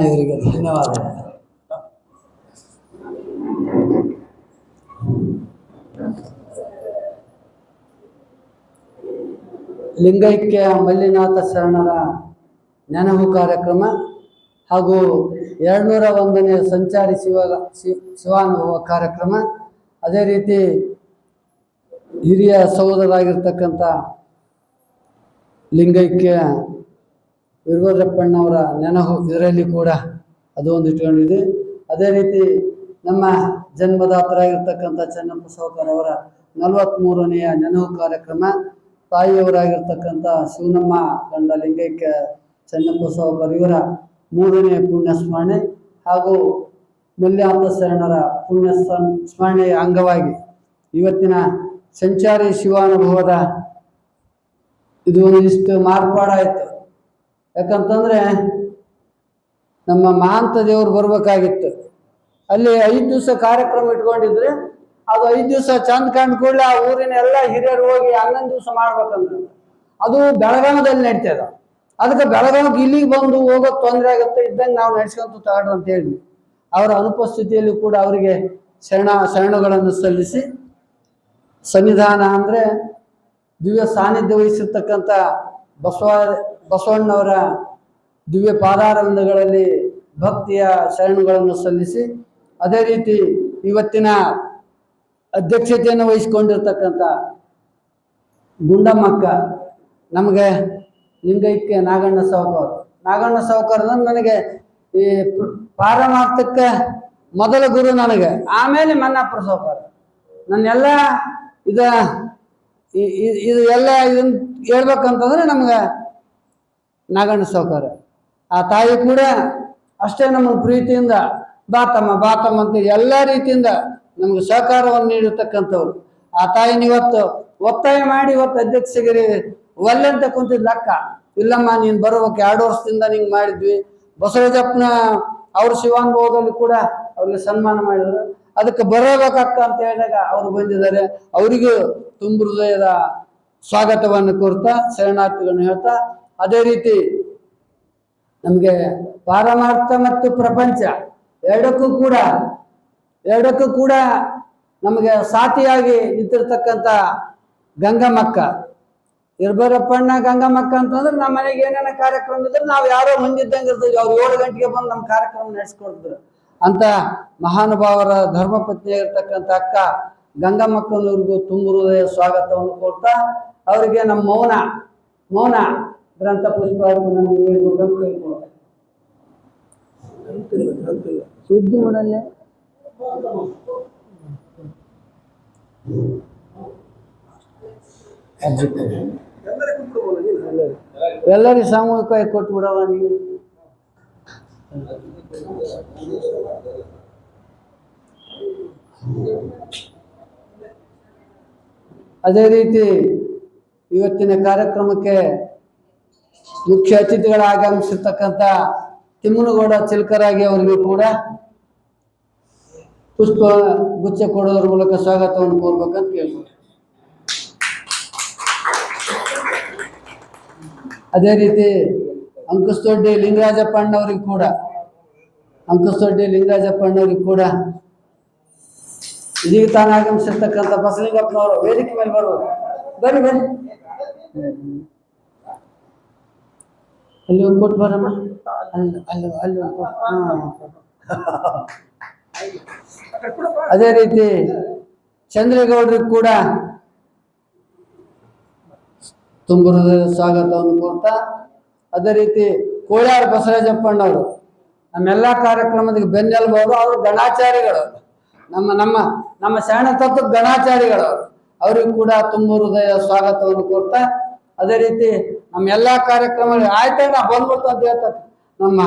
ಇವರಿಗೆ ಧನ್ಯವಾದ. ಲಿಂಗೈಕ್ಯ ಮಲ್ಲಿನಾಥ ಶರಣರ ನೆನಪು ಕಾರ್ಯಕ್ರಮ ಹಾಗೂ 201ನೇ ಸಂಚಾರಿ ಶಿವಾನುಭವ ಕಾರ್ಯಕ್ರಮ, ಅದೇ ರೀತಿ ಹಿರಿಯ ಸಹೋದರಾಗಿರ್ತಕ್ಕಂಥ ಲಿಂಗೈಕ್ಯ ವೀರಭದ್ರಪ್ಪಣ್ಣವರ ನೆನಹು ಇದರಲ್ಲಿ ಕೂಡ ಅದು ಒಂದು ಇಟ್ಕೊಂಡಿದೆ. ಅದೇ ರೀತಿ ನಮ್ಮ ಜನ್ಮದಾತರಾಗಿರ್ತಕ್ಕಂಥ ಚೆನ್ನಪ್ಪ ಸಾವ್ಕಾರ ಅವರ 43ನೆಯ ನೆನಹು ಕಾರ್ಯಕ್ರಮ, ತಾಯಿಯವರಾಗಿರ್ತಕ್ಕಂಥ ಶಿವನಮ್ಮ ಗಂಡ ಲಿಂಗೈಕ್ಯ ಚೆನ್ನಪ್ಪ ಸಾವ್ಕಾರ ಇವರ 3ನೇ ಪುಣ್ಯ ಸ್ಮರಣೆ ಹಾಗೂ ಮಲ್ಲಿನಾಥ ಶರಣರ ಪುಣ್ಯ ಸ್ಮರಣೆಯ ಅಂಗವಾಗಿ ಇವತ್ತಿನ ಸಂಚಾರಿ ಶಿವಾನುಭವದ ಇದು ಒಂದಿಷ್ಟು ಮಾರ್ಪಾಡಾಯಿತು. ಯಾಕಂತಂದರೆ ನಮ್ಮ ಮಹಾಂತ ದೇವರು ಬರಬೇಕಾಗಿತ್ತು. ಅಲ್ಲಿ 5 ದಿವಸ ಕಾರ್ಯಕ್ರಮ ಇಟ್ಕೊಂಡಿದ್ರೆ ಅದು 5 ದಿವಸ ಚಂದ ಕಂಡು ಕೂಡಲೇ ಆ ಊರಿನ ಎಲ್ಲ ಹಿರಿಯರು ಹೋಗಿ 11 ದಿವಸ ಮಾಡ್ಬೇಕಂದ್ರೆ ಅದು ಬೆಳಗಾವದಲ್ಲಿ ನಡೀತದ. ಅದಕ್ಕೆ ಬೆಳಗಾವಿಗೆ ಇಲ್ಲಿಗೆ ಬಂದು ಹೋಗೋದು ತೊಂದರೆ ಆಗುತ್ತೆ, ಇದ್ದಂಗೆ ನಾವು ನಡೆಸ್ಕೊಂತ ತಗೊಳ್ರಿ ಅಂತ ಹೇಳಿದ್ವಿ. ಅವರ ಅನುಪಸ್ಥಿತಿಯಲ್ಲಿ ಕೂಡ ಅವರಿಗೆ ಶರಣುಗಳನ್ನು ಸಲ್ಲಿಸಿ, ಸನ್ನಿಧಾನ ಅಂದರೆ ದಿವ್ಯ ಸಾನ್ನಿಧ್ಯ ವಹಿಸಿರ್ತಕ್ಕಂಥ ಬಸವಣ್ಣವರ ದಿವ್ಯ ಪಾದಾರವಿಂದಗಳಲ್ಲಿ ಭಕ್ತಿಯ ಶರಣುಗಳನ್ನು ಸಲ್ಲಿಸಿ, ಅದೇ ರೀತಿ ಇವತ್ತಿನ ಅಧ್ಯಕ್ಷತೆಯನ್ನು ವಹಿಸಿಕೊಂಡಿರ್ತಕ್ಕಂಥ ಗುಂಡಮ್ಮಕ್ಕ ನಮಗೆ ಲಿಂಗೈಕ್ಯ ನಾಗಣ್ಣ ಸಾವ್ಕಾರ ನನಗೆ ಈ ಪಾರಮಾರ್ಥಕ್ಕೆ ಮೊದಲ ಗುರು ನನಗೆ, ಆಮೇಲೆ ಮನ್ನಪ್ಪರ ಸಾವ್ಕಾರ. ನನ್ನೆಲ್ಲ ಇದು ಎಲ್ಲ ಇದನ್ನ ಹೇಳ್ಬೇಕಂತಂದ್ರೆ ನಮ್ಗೆ ನಾಗಣ್ಣ ಸಾವ್ಕಾರ. ಆ ತಾಯಿ ಕೂಡ ಅಷ್ಟೇ ನಮ್ಮನ್ನು ಪ್ರೀತಿಯಿಂದ ಬಾತಮ್ಮ ಅಂತ ಎಲ್ಲ ರೀತಿಯಿಂದ ನಮ್ಗೆ ಸಹಕಾರವನ್ನು ನೀಡಿರ್ತಕ್ಕಂಥವ್ರು. ಆ ತಾಯಿನ ಇವತ್ತು ಒತ್ತಾಯ ಮಾಡಿ ಇವತ್ತು ಅಧ್ಯಕ್ಷಗಿರಿ ಒಲ್ಲೆಂತ ಕುಂತಿದ್ದ ಅಕ್ಕ, ಇಲ್ಲಮ್ಮ ನೀನು ಬರ್ಬೇಕು, 2 ವರ್ಷದಿಂದ ನಿಂಗೆ ಮಾಡಿದ್ವಿ. ಬಸವರಾಜಪ್ಪನ ಅವ್ರ ಶಿವಾನುಭವದಲ್ಲಿ ಕೂಡ ಅವ್ರಿಗೆ ಸನ್ಮಾನ ಮಾಡಿದ್ರು. ಅದಕ್ಕೆ ಬರಬೇಕಕ್ಕ ಅಂತ ಹೇಳಿದಾಗ ಅವರು ಬಂದಿದ್ದಾರೆ. ಅವರಿಗೂ ತುಂಬ ಹೃದಯದ ಸ್ವಾಗತವನ್ನು ಕೋರ್ತಾ ಶರಣಾರ್ಥಿಗಳನ್ನು ಹೇಳ್ತಾ, ಅದೇ ರೀತಿ ನಮಗೆ ಪಾರಮಾರ್ಥ ಮತ್ತು ಪ್ರಪಂಚ ಎರಡಕ್ಕೂ ಕೂಡ ನಮಗೆ ಸಾಥಿಯಾಗಿ ನಿಂತಿರ್ತಕ್ಕಂಥ ಗಂಗಮ್ಮಕ್ಕ ವೀರಭದ್ರಪ್ಪಣ್ಣ ಗಂಗಮ್ಮಕ್ಕ ಅಂತಂದ್ರೆ ನಮ್ಮ ಮನೆಗೆ ಏನೇನ ಕಾರ್ಯಕ್ರಮ ಇದ್ರೆ ನಾವು ಯಾರೋ ಹೊಂದಿದ್ದಂಗೆ ಇರ್ತೀವಿ. ಅವ್ರು 7 ಗಂಟೆಗೆ ಬಂದು ನಮ್ಮ ಕಾರ್ಯಕ್ರಮ ನಡೆಸ್ಕೊಡ್ತಾರೆ ಅಂತ ಮಹಾನುಭಾವರ ಧರ್ಮಪತ್ನಿಯಾಗಿರ್ತಕ್ಕಂಥ ಅಕ್ಕ ಗಂಗಮ್ಮಕ್ಕನವ್ರಿಗೂ ತುಂಬ ಹೃದಯ ಸ್ವಾಗತವನ್ನು ಕೊಡ್ತಾ, ಅವರಿಗೆ ನಮ್ಮ ಮೌನ ಗ್ರಂಥ ಪುಷ್ಪ ನಮಗೆ ನೀಡಬೇಕಂತ ಕೇಳ್ಕೊಳ್ತಾರೆ. ಸುದ್ದಿ ಮಾಡಲ್ಲೇ ಎಲ್ಲರಿಗೂ ಸಾಮೂಹಿಕವಾಗಿ ಕೊಟ್ಟು ಬಿಡವ ನೀವು. ಅದೇ ರೀತಿ ಇವತ್ತಿನ ಕಾರ್ಯಕ್ರಮಕ್ಕೆ ಮುಖ್ಯ ಅತಿಥಿಗಳು ಆಗಮಿಸಿರ್ತಕ್ಕಂಥ ತಿಮ್ಮನಗೌಡ ಚಿಲ್ಕರಾಗಿ ಅವರಿಗೂ ಕೂಡ ಪುಷ್ಪ ಗುಚ್ಛ ಕೊಡೋದ್ರ ಮೂಲಕ ಸ್ವಾಗತವನ್ನು ಕೋರ್ಬೇಕಂತ ಕೇಳ್ಬೋದು. ಅದೇ ರೀತಿ ಅಂಕುಸ್ತೊಡ್ಡಿ ಲಿಂಗರಾಜಪ್ಪಣ್ಣವ್ರಿಗೆ ಕೂಡ ಇದೀಗ ತಾನು ಆಗಮಿಸಿರ್ತಕ್ಕಂಥ ಬಸಲಿಂಗಪ್ಪನವರು ವೇದಿಕೆ ಮೇಲೆ ಬರ್ಬೋದು. ಬರ್ರಿ ಅಲ್ಲಿ ಒಂದು ಕೊಟ್ಟು ಬರಮ್ಮ. ಅಲ್ಲಿ ಅದೇ ರೀತಿ ಚಂದ್ರೇಗೌಡರಿಗೆ ಕೂಡ ತುಂಬ ಸ್ವಾಗತವನ್ನು ಕೊಡ್ತಾ, ಅದೇ ರೀತಿ ಕೋಳ್ಯಾರ ಬಸವರಾಜಪ್ಪಣ್ಣವರು ನಮ್ಮೆಲ್ಲ ಕಾರ್ಯಕ್ರಮದ ಬೆನ್ನೆಲುಬವರು. ಅವರು ಗಣಾಚಾರಿಗಳು, ನಮ್ಮ ಶರಣ ತತ್ವ ಗಣಾಚಾರಿಗಳು. ಅವರಿಗೂ ಕೂಡ ತುಂಬ ಹೃದಯ ಸ್ವಾಗತವನ್ನು ಕೊಡ್ತಾ, ಅದೇ ರೀತಿ ನಮ್ಮೆಲ್ಲ ಕಾರ್ಯಕ್ರಮಗಳು ಆಯ್ತಾ ನಾ ಬಂದ್ಬಿಡ್ತು ಅಂತ ಹೇಳ್ತಾರೆ ನಮ್ಮ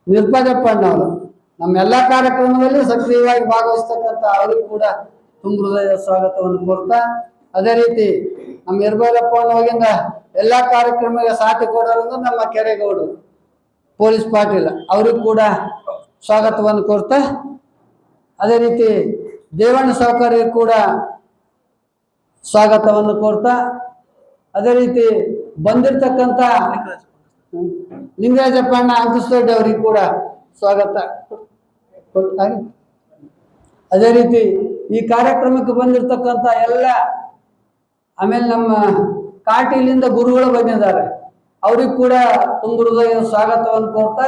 ನಿರ್ಪಜಪ್ಪಣ್ಣವರು. ನಮ್ಮೆಲ್ಲ ಕಾರ್ಯಕ್ರಮದಲ್ಲಿ ಸಕ್ರಿಯವಾಗಿ ಭಾಗವಹಿಸ್ತಕ್ಕಂಥ ಅವರಿಗೂ ಕೂಡ ತುಂಬ ಹೃದಯ ಸ್ವಾಗತವನ್ನು ಕೊಡ್ತಾ, ಅದೇ ರೀತಿ ನಮ್ಮ ವೀರಭದ್ರಪ್ಪಣ್ಣವರಿಂದ ಎಲ್ಲ ಕಾರ್ಯಕ್ರಮಕ್ಕೆ ಸಾಥಿ ಕೊಡೋರು ನಮ್ಮ ಕೆರೆಗೌಡರು ಪೊಲೀಸ್ ಪಾಟೀಲ್, ಅವ್ರಿಗೂ ಕೂಡ ಸ್ವಾಗತವನ್ನು ಕೊಡ್ತಾ, ಅದೇ ರೀತಿ ದೇವಣ್ಣ ಸಾವ್ಕಾರಿಗೆ ಕೂಡ ಸ್ವಾಗತವನ್ನು ಕೊಡ್ತಾ, ಅದೇ ರೀತಿ ಬಂದಿರತಕ್ಕಂಥ ಲಿಂಗರಾಜಪ್ಪಣ್ಣ ಅಂಕುಸ್ತೋಡ್ ಅವರಿಗೆ ಕೂಡ ಸ್ವಾಗತ. ಅದೇ ರೀತಿ ಈ ಕಾರ್ಯಕ್ರಮಕ್ಕೆ ಬಂದಿರತಕ್ಕಂಥ ಎಲ್ಲ, ಆಮೇಲೆ ನಮ್ಮ ಕಾಟಿಲಿಂದ ಗುರುಗಳು ಬಂದಿದ್ದಾರೆ, ಅವ್ರಿಗೆ ಕೂಡ ತುಂಬ ಹೃದಯದ ಸ್ವಾಗತವನ್ನು ಕೋರ್ತಾ,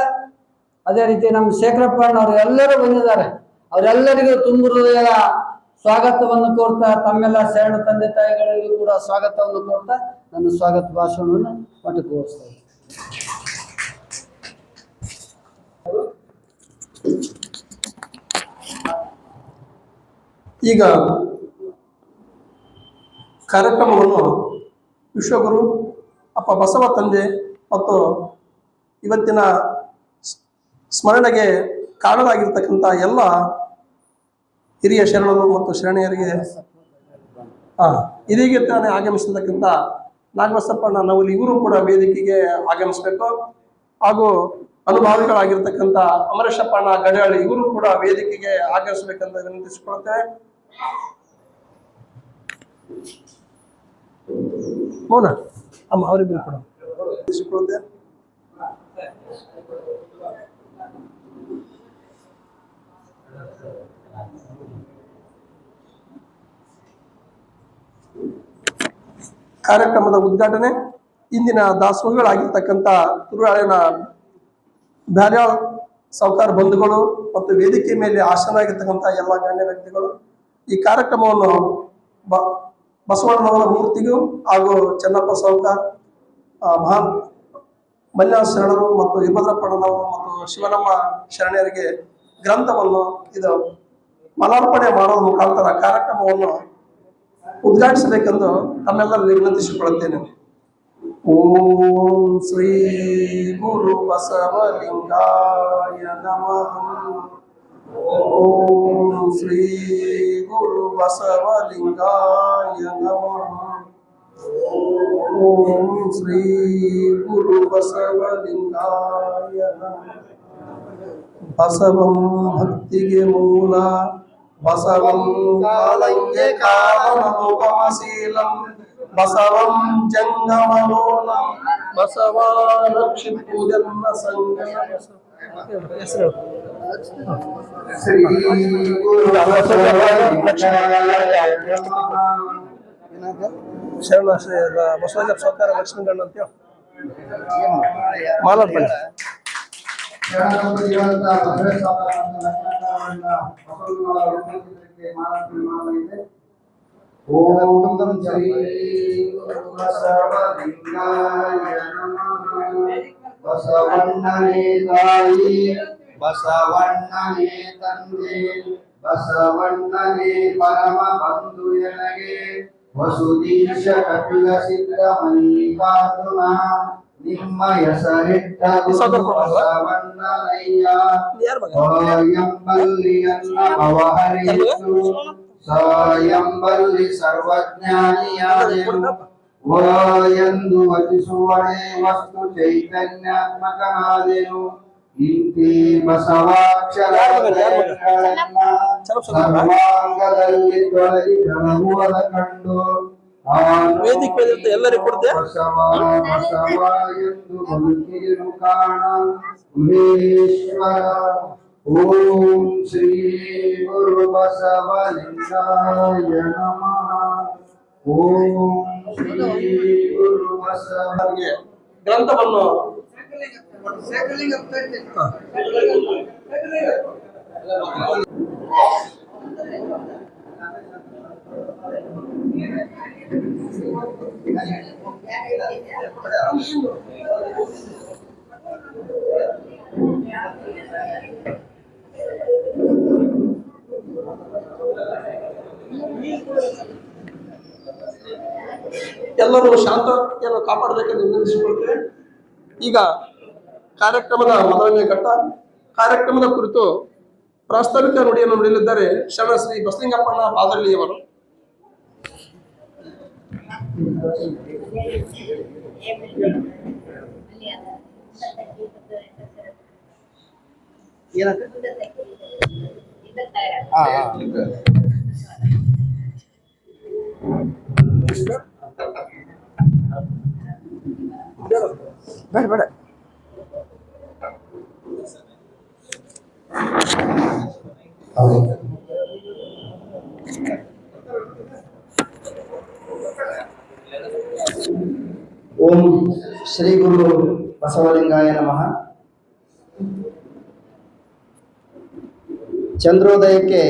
ಅದೇ ರೀತಿ ನಮ್ಮ ಶೇಖರಪ್ಪಣ್ಣವರು ಎಲ್ಲರೂ ಬಂದಿದ್ದಾರೆ, ಅವರೆಲ್ಲರಿಗೂ ತುಂಬ ಹೃದಯದ ಸ್ವಾಗತವನ್ನು ಕೋರ್ತಾ, ತಮ್ಮೆಲ್ಲ ಶರಣ ತಂದೆ ತಾಯಿಗಳಿಗೂ ಕೂಡ ಸ್ವಾಗತವನ್ನು ಕೋರ್ತಾ ನನ್ನ ಸ್ವಾಗತ ಭಾಷಣವನ್ನು ಮೊಟಕುಗೊಳಿಸ್ತಾ ಇದ್ದೀನಿ. ಈಗ ಕಾರ್ಯಕ್ರಮವನ್ನು ವಿಶ್ವಗುರು ಅಪ್ಪ ಬಸವ ತಂದೆ ಮತ್ತು ಇವತ್ತಿನ ಸ್ಮರಣೆಗೆ ಕಾರಣರಾಗಿರ್ತಕ್ಕಂಥ ಎಲ್ಲ ಹಿರಿಯ ಶರಣರು ಮತ್ತು ಶರಣೆಯರಿಗೆ ಇದೀಗ ತಾನೇ ಆಗಮಿಸಿರ್ತಕ್ಕಂಥ ನಾಗಬಸಪ್ಪಣ್ಣ ನವಲಿ ಇವರು ಕೂಡ ವೇದಿಕೆಗೆ ಆಗಮಿಸಬೇಕು. ಹಾಗೂ ಅನುಭಾವಿಗಳಾಗಿರ್ತಕ್ಕಂಥ ಅಮರೇಶಪ್ಪಣ್ಣ ಗಡಹಳ್ಳಿ ಇವರು ಕೂಡ ವೇದಿಕೆಗೆ ಆಗಮಿಸಬೇಕಂತ ವಿನಂತಿಸಿಕೊಳ್ತೇವೆ. ಮೌನ ಅಮ್ಮ ಅವರಿಬ್ಬರು ಕೂಡ ವಿನಂತಿಸಿಕೊಳ್ತೇವೆ. ಕಾರ್ಯಕ್ರಮದ ಉದ್ಘಾಟನೆ ಇಂದಿನ ದಾಸೋಹಿಗಳಾಗಿರ್ತಕ್ಕಂಥ ತುರುವಾಳಿನ ಬ್ಯಾರ್ಯಾಳ್ ಸಾವ್ಕಾರ ಬಂಧುಗಳು ಮತ್ತು ವೇದಿಕೆ ಮೇಲೆ ಆಸನಾಗಿರ್ತಕ್ಕಂಥ ಎಲ್ಲ ಗಣ್ಯ ವ್ಯಕ್ತಿಗಳು ಈ ಕಾರ್ಯಕ್ರಮವನ್ನು ಬಸವಣ್ಣನವರ ಮೂರ್ತಿಗೂ ಹಾಗೂ ಚೆನ್ನಪ್ಪ ಸಾವ್ಕಾರ, ಮಹಾನ್ ಮಲ್ಯ ಶರಣರು ಮತ್ತು ವೀರಭದ್ರಪ್ಪಣ್ಣನವರು ಮತ್ತು ಶಿವನಮ್ಮ ಶರಣರಿಗೆ ಗ್ರಂಥವನ್ನು ಇದು ಮಲಾರ್ಪಣೆ ಮಾಡೋದ್ರ ಮುಖಾಂತರ ಕಾರ್ಯಕ್ರಮವನ್ನು ಉದ್ಘಾಟಿಸಬೇಕೆಂದು ತಮ್ಮೆಲ್ಲರಲ್ಲಿ ವಿನಂತಿಸಿಕೊಳ್ಳುತ್ತೇನೆ. ಓಂ ಶ್ರೀ ಗುರು ಬಸವಲಿಂಗಾಯ ನಮಃ. ಓಂ ಶ್ರೀ ಗುರು ಬಸವಲಿಂಗಾಯ ನಮಃ. ಓಂ ಶ್ರೀ ಗುರು ಬಸವಲಿಂಗಾಯ ನಮಃ. ಬಸವಂ ಭಕ್ತಿಗೆ ಮೂಲ, ಬಸವಂ ಕಾಲಂಗೆ ಕಾರಣೋಪಮಶೀಲಂ, ಬಸವಂ ಜಂಗಮಲೋಲಂ, ಬಸವ ರಕ್ಷಿಪುಜನ್ನ ಸಂಗಮ. ಶ್ರೀ ಗುರು ಶರಣ ಶ್ರೀ ಬಸವರಾಜ ಸಾವ್ಕಾರ ಲಕ್ಷ್ಮೀಗಣ್ಣ ಅಂತ ಮಾಲಾರ್ಪಣೆ. ಓಂ ಶ್ರೀ ಬಸವಲಿಂಗಾಯ ನಮಃ. ಬಸವಣ್ಣನೇ ತಾಯಿ, ಬಸವಣ್ಣನೇ ತಂದೆ, ಬಸವಣ್ಣನೇ ಪರಮ ಬಂಧು ಎನಗೆ. ವಸುದೀಶ ಕಪಿಲ ಸಿದ್ಧ ಮಲ್ಲಿಕಾರ್ಜುನ, ನಿಮ್ಮ ಹೆಸರಿಟ್ಟರು ಬಸವಣ್ಣನಯ್ಯ. ಎಂಬಲ್ಲಿಯನ್ನ ಭವಹರಿಯಿತು, ಎಂಬಲ್ಲಿ ಸರ್ವಜ್ಞಾನಿಯಾದೆನು. ಎಂದು ವಚಿಸುವಳೆ ವಸ್ತು ಚೈತನ್ಯಾತ್ಮಕನಾದೆನು. ಇಂತಿ ಬಸವಾಕ್ಷರಗಳನ್ನ ಸರ್ವಾಂಗದಲ್ಲಿ ತೊಳಗಿ ಬೆಳಗುವದ ಕಂಡು ಬಸವ ಬಸವ ಎಂದು ಬದುಕಿರು ಕಾಣ ಗುಹೇಶ್ವರ. ಓಂ ಶ್ರೀ ಗುರು ಬಸವಲಿಂಗಾಯ ನಮಃ. ಓಂ ಶ್ರೀ ಗುರು ಬಸವ. ಗ್ರಂಥವನ್ನು ಎಲ್ಲರೂ ಶಾಂತತೆಯನ್ನು ಕಾಪಾಡಬೇಕೆಂದು ವಿನಂತಿಸಿಕೊಳ್ತೇವೆ. ಈಗ ಕಾರ್ಯಕ್ರಮದ ಮೊದಲನೇ ಘಟ್ಟ. ಕಾರ್ಯಕ್ರಮದ ಕುರಿತು ಪ್ರಾಸ್ತಾವಿಕ ನುಡಿಯನ್ನು ನುಡಿಯಲಿದ್ದಾರೆ ಶರಣ ಶ್ರೀ ಬಸಲಿಂಗಪ್ಪಣ್ಣ ಪಾದಳ್ಳಿಯವರು. ಬೇಡ ಬೇಡ ಶ್ರೀ ಗುರು ಬಸವಲಿಂಗಾಯ ನಮಃ. ಚಂದ್ರೋದಯಕ್ಕೆ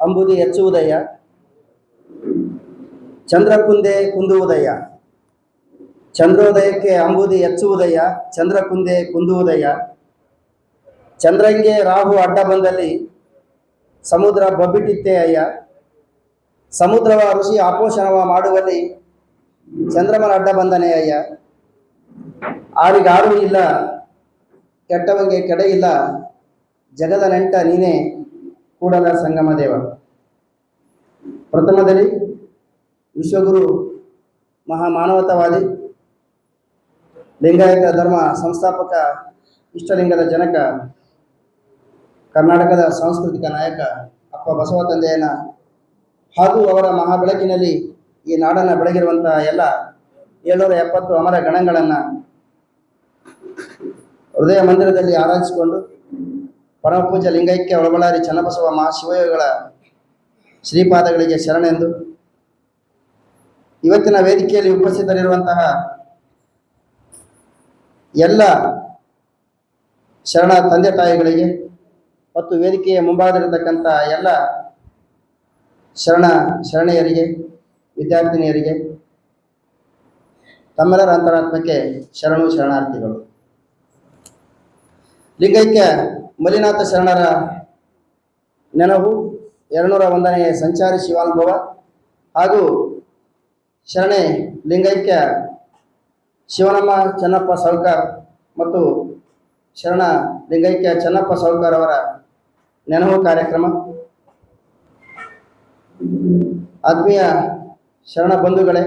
ಅಂಬುದಿ ಹೆಚ್ಚುವುದಯ, ಚಂದ್ರ ಕುಂದೆ ಕುಂದುವುದಯ. ಚಂದ್ರೋದಯಕ್ಕೆ ಅಂಬುದಿ ಹೆಚ್ಚುವುದಯ, ಚಂದ್ರ ಕುಂದೆ ಕುಂದುವುದಯ. ಚಂದ್ರಂಗೆ ರಾಹು ಅಡ್ಡ ಬಂದಲ್ಲಿ ಸಮುದ್ರ ಬೊಬ್ಬಿಟ್ಟಿತ್ತೇ ಅಯ್ಯ. ಸಮುದ್ರವ ಋಷಿ ಆಪೋಷಣವ ಮಾಡುವಲ್ಲಿ ಚಂದ್ರಮನ ಅಡ್ಡ ಬಂದನೆ ಅಯ್ಯ. ಆರಿಗಾರು ಇಲ್ಲ, ಕೆಟ್ಟವಂಗೆ ಕೆಡ ಇಲ್ಲ, ಜಗದ ನೆಂಟ ನೀನೇ ಕೂಡಲ ಸಂಗಮ ದೇವ. ಪ್ರಥಮದಲ್ಲಿ ವಿಶ್ವಗುರು ಮಹಾಮಾನವತಾವಾದಿ, ಲಿಂಗಾಯತ ಧರ್ಮ ಸಂಸ್ಥಾಪಕ, ಇಷ್ಟಲಿಂಗದ ಜನಕ, ಕರ್ನಾಟಕದ ಸಾಂಸ್ಕೃತಿಕ ನಾಯಕ ಅಪ್ಪ ಬಸವ ತಂದೆಯನ್ನ ಹಾಗೂ ಅವರ ಮಹಾಬೆಳಕಿನಲ್ಲಿ ಈ ನಾಡನ್ನು ಬೆಳಗಿರುವಂತಹ ಎಲ್ಲ 770 ಅಮರ ಗಣಗಳನ್ನು ಹೃದಯ ಮಂದಿರದಲ್ಲಿ ಆರಾಧಿಸಿಕೊಂಡು ಪರಮಪೂಜ್ಯ ಲಿಂಗೈಕ್ಯ ಒಳಬಳ್ಳಾರಿ ಚನ್ನಬಸವ ಮಹಾಶಿವಯೋಗಿಗಳ ಶ್ರೀಪಾದಗಳಿಗೆ ಶರಣೆಂದು ಇವತ್ತಿನ ವೇದಿಕೆಯಲ್ಲಿ ಉಪಸ್ಥಿತರಿರುವಂತಹ ಎಲ್ಲ ಶರಣ ತಂದೆ ತಾಯಿಗಳಿಗೆ ಮತ್ತು ವೇದಿಕೆಯ ಮುಂಭಾಗದಲ್ಲಿರತಕ್ಕಂಥ ಎಲ್ಲ ಶರಣೆಯರಿಗೆ, ವಿದ್ಯಾರ್ಥಿನಿಯರಿಗೆ ತಮ್ಮೆಲ್ಲರ ಅಂತರಾತ್ಮಕ್ಕೆ ಶರಣು ಶರಣಾರ್ಥಿಗಳು. ಲಿಂಗೈಕ್ಯ ಮಲ್ಲಿನಾಥ ಶರಣರ ನೆನಪು 201ನೇ ಸಂಚಾರಿ ಶಿವಾನುಭವ ಹಾಗೂ ಶರಣೆ ಲಿಂಗೈಕ್ಯ ಶಿವನಮ್ಮ ಚೆನ್ನಪ್ಪ ಸೌಕರ್ ಮತ್ತು ಶರಣ ಲಿಂಗೈಕ್ಯ ಚೆನ್ನಪ್ಪ ಸೌಕರ್ ಅವರ ನೆನಪು ಕಾರ್ಯಕ್ರಮ. ಆತ್ಮೀಯ ಶರಣ ಬಂಧುಗಳೇ,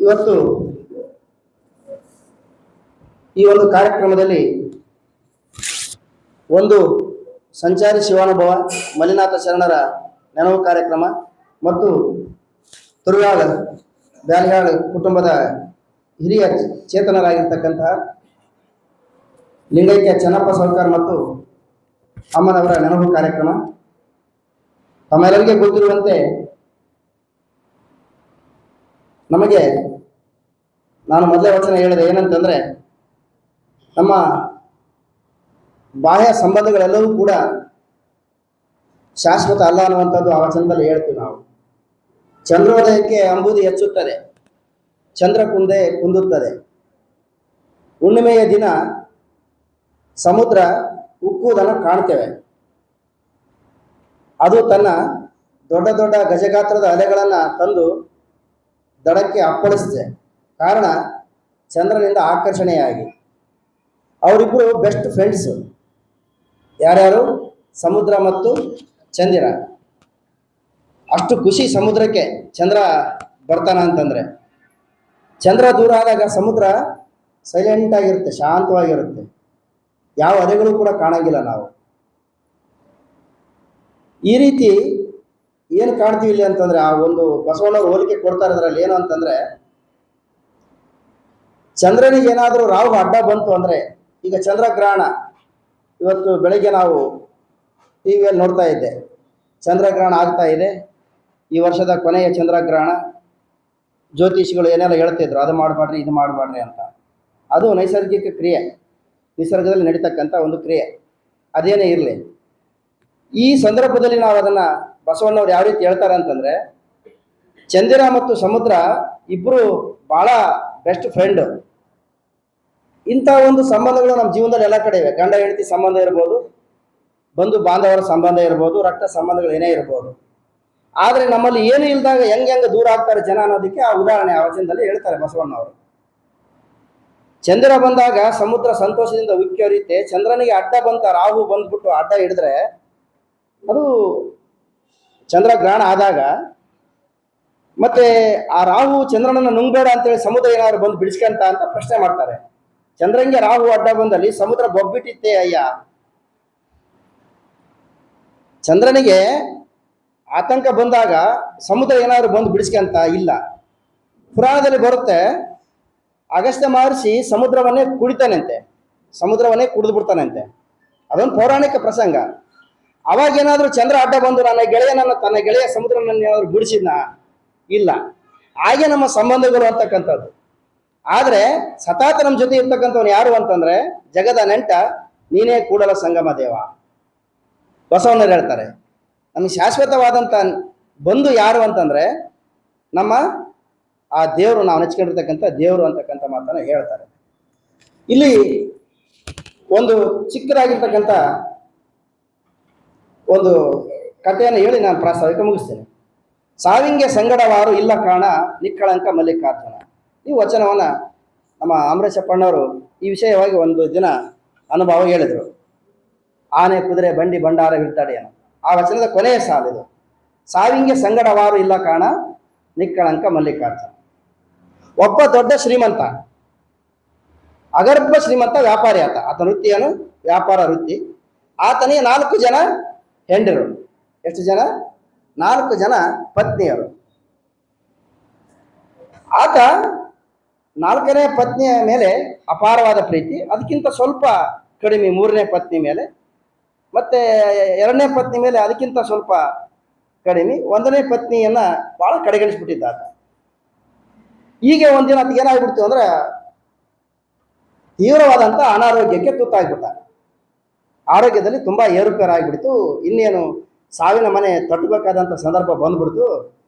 ಇವತ್ತು ಈ ಒಂದು ಕಾರ್ಯಕ್ರಮದಲ್ಲಿ ಒಂದು ಸಂಚಾರಿ ಶಿವಾನುಭವ ಮಲ್ಲಿನಾಥ ಶರಣರ ನೆನಪು ಕಾರ್ಯಕ್ರಮ ಮತ್ತು ತುರುವಾಳ ಬ್ಯಾಲ್ಯಾಳ್ ಕುಟುಂಬದ ಹಿರಿಯ ಚೇತನರಾಗಿರ್ತಕ್ಕಂತಹ ಲಿಂಗೈಕ್ಯ ಚೆನ್ನಪ್ಪ ಸೌಕರ್ ಮತ್ತು ಅಮ್ಮನವರ ನೆನಪು ಕಾರ್ಯಕ್ರಮ. ತಮ್ಮೆಲ್ಲರಿಗೆ ಗೊತ್ತಿರುವಂತೆ ನಮಗೆ, ನಾನು ಮೊದಲೇ ವಚನ ಹೇಳಿದೆ ಏನಂತಂದ್ರೆ, ನಮ್ಮ ಬಾಹ್ಯ ಸಂಬಂಧಗಳೆಲ್ಲವೂ ಕೂಡ ಶಾಶ್ವತ ಅಲ್ಲ ಅನ್ನುವಂಥದ್ದು ಆ ವಚನದಲ್ಲಿ ಹೇಳ್ತೀವಿ ನಾವು. ಚಂದ್ರೋದಯಕ್ಕೆ ಅಂಬುದಿ ಹೆಚ್ಚುತ್ತದೆ, ಚಂದ್ರ ಕುಂದೆ ಕುಂದುತ್ತದೆ. ಹುಣ್ಣಿಮೆಯ ದಿನ ಸಮುದ್ರ ಉಕ್ಕುವುದನ್ನು ಕಾಣ್ತೇವೆ. ಅದು ತನ್ನ ದೊಡ್ಡ ದೊಡ್ಡ ಗಜಗಾತ್ರದ ಅಲೆಗಳನ್ನು ತಂದು ದಡಕ್ಕೆ ಅಪ್ಪಳಿಸಿದೆ. ಕಾರಣ ಚಂದ್ರನಿಂದ ಆಕರ್ಷಣೆಯಾಗಿ. ಅವರಿಬ್ಬರು ಬೆಸ್ಟ್ ಫ್ರೆಂಡ್ಸು. ಯಾರ್ಯಾರು? ಸಮುದ್ರ ಮತ್ತು ಚಂದಿರ. ಅಷ್ಟು ಖುಷಿ ಸಮುದ್ರಕ್ಕೆ ಚಂದ್ರ ಬರ್ತಾನ ಅಂತಂದರೆ. ಚಂದ್ರ ದೂರ ಆದಾಗ ಸಮುದ್ರ ಸೈಲೆಂಟ್ ಆಗಿರುತ್ತೆ, ಶಾಂತವಾಗಿರುತ್ತೆ. ಯಾವ ಅಲೆಗಳು ಕೂಡ ಕಾಣಂಗಿಲ್ಲ ನಾವು. ಈ ರೀತಿ ಏನು ಕಾಣ್ತೀವಿ ಇಲ್ಲಿ ಅಂತಂದ್ರೆ, ಆ ಒಂದು ಬಸವಣ್ಣವ್ರು ಹೋಲಿಕೆ ಕೊಡ್ತಾರೆ ಅದರಲ್ಲಿ ಏನು ಅಂತಂದ್ರೆ, ಚಂದ್ರನಿಗೆ ಏನಾದರೂ ರಾಹು ಅಡ್ಡ ಬಂತು ಅಂದ್ರೆ, ಈಗ ಚಂದ್ರಗ್ರಹಣ ಇವತ್ತು ಬೆಳಗ್ಗೆ ನಾವು ಟಿವಿಯಲ್ಲಿ ನೋಡ್ತಾ ಇದ್ದೆ, ಚಂದ್ರಗ್ರಹಣ ಆಗ್ತಾ ಇದೆ, ಈ ವರ್ಷದ ಕೊನೆಯ ಚಂದ್ರಗ್ರಹಣ. ಜ್ಯೋತಿಷಿಗಳು ಏನೆಲ್ಲ ಹೇಳ್ತಿದ್ರು, ಅದು ಮಾಡಬೇಡ್ರಿ ಇದು ಮಾಡಬೇಡ್ರಿ ಅಂತ. ಅದು ನೈಸರ್ಗಿಕ ಕ್ರಿಯೆ, ನಿಸರ್ಗದಲ್ಲಿ ನಡೀತಕ್ಕಂಥ ಒಂದು ಕ್ರಿಯೆ, ಅದೇನೇ ಇರಲಿ. ಈ ಸಂದರ್ಭದಲ್ಲಿ ನಾವು ಅದನ್ನು ಬಸವಣ್ಣವ್ರು ಯಾವ ರೀತಿ ಹೇಳ್ತಾರೆ ಅಂತಂದರೆ, ಚಂದಿರ ಮತ್ತು ಸಮುದ್ರ ಇಬ್ಬರು ಭಾಳ ಬೆಸ್ಟ್ ಫ್ರೆಂಡ್. ಇಂಥ ಒಂದು ಸಂಬಂಧಗಳು ನಮ್ಮ ಜೀವನದಲ್ಲಿ ಎಲ್ಲ ಕಡೆ ಇವೆ. ಗಂಡ ಹೆಂಡತಿ ಸಂಬಂಧ ಇರ್ಬೋದು, ಬಂಧು ಬಾಂಧವರ ಸಂಬಂಧ ಇರ್ಬೋದು, ರಕ್ತ ಸಂಬಂಧಗಳು ಏನೇ ಇರ್ಬೋದು. ಆದರೆ ನಮ್ಮಲ್ಲಿ ಏನು ಇಲ್ದಾಗ ಹೆಂಗೆ ದೂರ ಆಗ್ತಾರೆ ಜನ ಅನ್ನೋದಕ್ಕೆ ಆ ಉದಾಹರಣೆ ಆ ವಚನದಲ್ಲಿ ಹೇಳ್ತಾರೆ ಬಸವಣ್ಣವರು. ಚಂದ್ರ ಬಂದಾಗ ಸಮುದ್ರ ಸಂತೋಷದಿಂದ ಉಕ್ಕಿ ಹರಿಯುತ್ತೆ. ಚಂದ್ರನಿಗೆ ಅಡ್ಡ ಬಂತ ರಾಹು ಬಂದ್ಬಿಟ್ಟು ಅಡ್ಡ ಹಿಡಿದ್ರೆ, ಅದು ಚಂದ್ರಗ್ರಹಣ ಆದಾಗ ಮತ್ತೆ ಆ ರಾಹು ಚಂದ್ರನನ್ನು ನುಂಗಬೇಡ ಅಂತೇಳಿ ಸಮುದ್ರ ಏನಾದ್ರು ಬಂದು ಬಿಡಿಸ್ಕಂತ ಅಂತ ಪ್ರಶ್ನೆ ಮಾಡ್ತಾರೆ. ಚಂದ್ರಂಗೆ ರಾಹು ಅಡ್ಡ ಬಂದಲ್ಲಿ ಸಮುದ್ರ ಬೊಬ್ಬಿಟ್ಟಿತ್ತೇ ಅಯ್ಯ. ಚಂದ್ರನಿಗೆ ಆತಂಕ ಬಂದಾಗ ಸಮುದ್ರ ಏನಾದ್ರು ಬಂದು ಬಿಡಿಸ್ಕಂತ ಇಲ್ಲ. ಪುರಾಣದಲ್ಲಿ ಬರುತ್ತೆ, ಅಗಸ್ತ್ಯ ಮಹರ್ಷಿ ಸಮುದ್ರವನ್ನೇ ಕುಡಿತಾನಂತೆ, ಸಮುದ್ರವನ್ನೇ ಕುಡಿದು ಬಿಡ್ತಾನಂತೆ. ಅದೊಂದು ಪೌರಾಣಿಕ ಪ್ರಸಂಗ. ಅವಾಗೇನಾದ್ರೂ ಚಂದ್ರ ಅಡ್ಡ ಬಂದು ತನ್ನ ಗೆಳೆಯ ಸಮುದ್ರನನ್ನು ಏನಾದ್ರು ಬಿಡಿಸಿದ್ನ, ಇಲ್ಲ. ಹಾಗೆ ನಮ್ಮ ಸಂಬಂಧಗಳು ಅಂತಕ್ಕಂಥದ್ದು. ಆದ್ರೆ ಸತಾತ ನಮ್ಮ ಜೊತೆ ಇರ್ತಕ್ಕಂಥವ್ನು ಯಾರು ಅಂತಂದ್ರೆ ಜಗದ ನೆಂಟ ನೀನೇ ಕೂಡಲ ಸಂಗಮ ದೇವ. ಬಸವಣ್ಣರು ಹೇಳ್ತಾರೆ ನಮಗೆ ಶಾಶ್ವತವಾದಂಥ ಬಂಧು ಯಾರು ಅಂತಂದ್ರೆ ನಮ್ಮ ಆ ದೇವರು, ನಾವು ನೆಚ್ಕೊಂಡಿರ್ತಕ್ಕಂಥ ದೇವರು ಅಂತಕ್ಕಂಥ ಮಾತನ್ನ ಹೇಳ್ತಾರೆ. ಇಲ್ಲಿ ಒಂದು ಚಿಕ್ಕದಾಗಿರ್ತಕ್ಕಂಥ ಒಂದು ಕಥೆಯನ್ನು ಹೇಳಿ ನಾನು ಪ್ರಾಸ್ತಾವಿಕ ಮುಗಿಸ್ತೇನೆ. ಸಾವಿಂಗೆ ಸಂಗಡವಾರು ಇಲ್ಲ ಕಾಣ ನಿಕ್ಕಳಂಕ ಮಲ್ಲಿಕಾರ್ಜುನ. ಈ ವಚನವನ್ನ ನಮ್ಮ ಅಮರೇಶಪ್ಪಣ್ಣವರು ಈ ವಿಷಯವಾಗಿ ಒಂದು ದಿನ ಅನುಭವ ಹೇಳಿದರು. ಆನೆ ಕುದುರೆ ಬಂಡಿ ಬಂಡಾರ ಹಿಡ್ತಾಡಿ ಅನ್ನೋ ಆ ವಚನದ ಕೊನೆಯ ಸಾಲಿದು. ಸಾವಿಂಗೆ ಸಂಗಡವಾರು ಇಲ್ಲ ಕಾಣ ನಿಕ್ಕಳಂಕ ಮಲ್ಲಿಕಾರ್ಜುನ. ಒಬ್ಬ ದೊಡ್ಡ ಶ್ರೀಮಂತ, ಅಗರ್ಭ ಶ್ರೀಮಂತ ವ್ಯಾಪಾರಿ ಆತ. ಆತನ ವೃತ್ತಿಯನ್ನು ವ್ಯಾಪಾರ ವೃತ್ತಿ. ಆತನಿಗೆ 4 ಜನ ಹೆಂಡರು. ಎಷ್ಟು ಜನ? 4 ಜನ ಪತ್ನಿಯರು. ಆತ 4ನೇ ಪತ್ನಿಯ ಮೇಲೆ ಅಪಾರವಾದ ಪ್ರೀತಿ, ಅದಕ್ಕಿಂತ ಸ್ವಲ್ಪ ಕಡಿಮೆ 3ನೇ ಪತ್ನಿ ಮೇಲೆ, ಮತ್ತೆ 2ನೇ ಪತ್ನಿ ಮೇಲೆ ಅದಕ್ಕಿಂತ ಸ್ವಲ್ಪ ಕಡಿಮೆ, 1ನೇ ಪತ್ನಿಯನ್ನ ಬಹಳ ಕಡೆಗಣಿಸ್ಬಿಟ್ಟಿದ್ದ ಆತ. ಹೀಗೆ ಒಂದಿನ ಅದು ಏನಾಗ್ಬಿಡ್ತು ಅಂದ್ರೆ ತೀವ್ರವಾದಂಥ ಅನಾರೋಗ್ಯಕ್ಕೆ ತುತ್ತಾಗ್ಬಿಟ್ಟ. ಆರೋಗ್ಯದಲ್ಲಿ ತುಂಬಾ ಏರುಪೇರಾಗ್ಬಿಡ್ತು. ಇನ್ನೇನು ಸಾವಿನ ಮನೆ ತಟ್ಟಬೇಕಾದಂಥ ಸಂದರ್ಭ ಬಂದ್ಬಿಡ್ತು.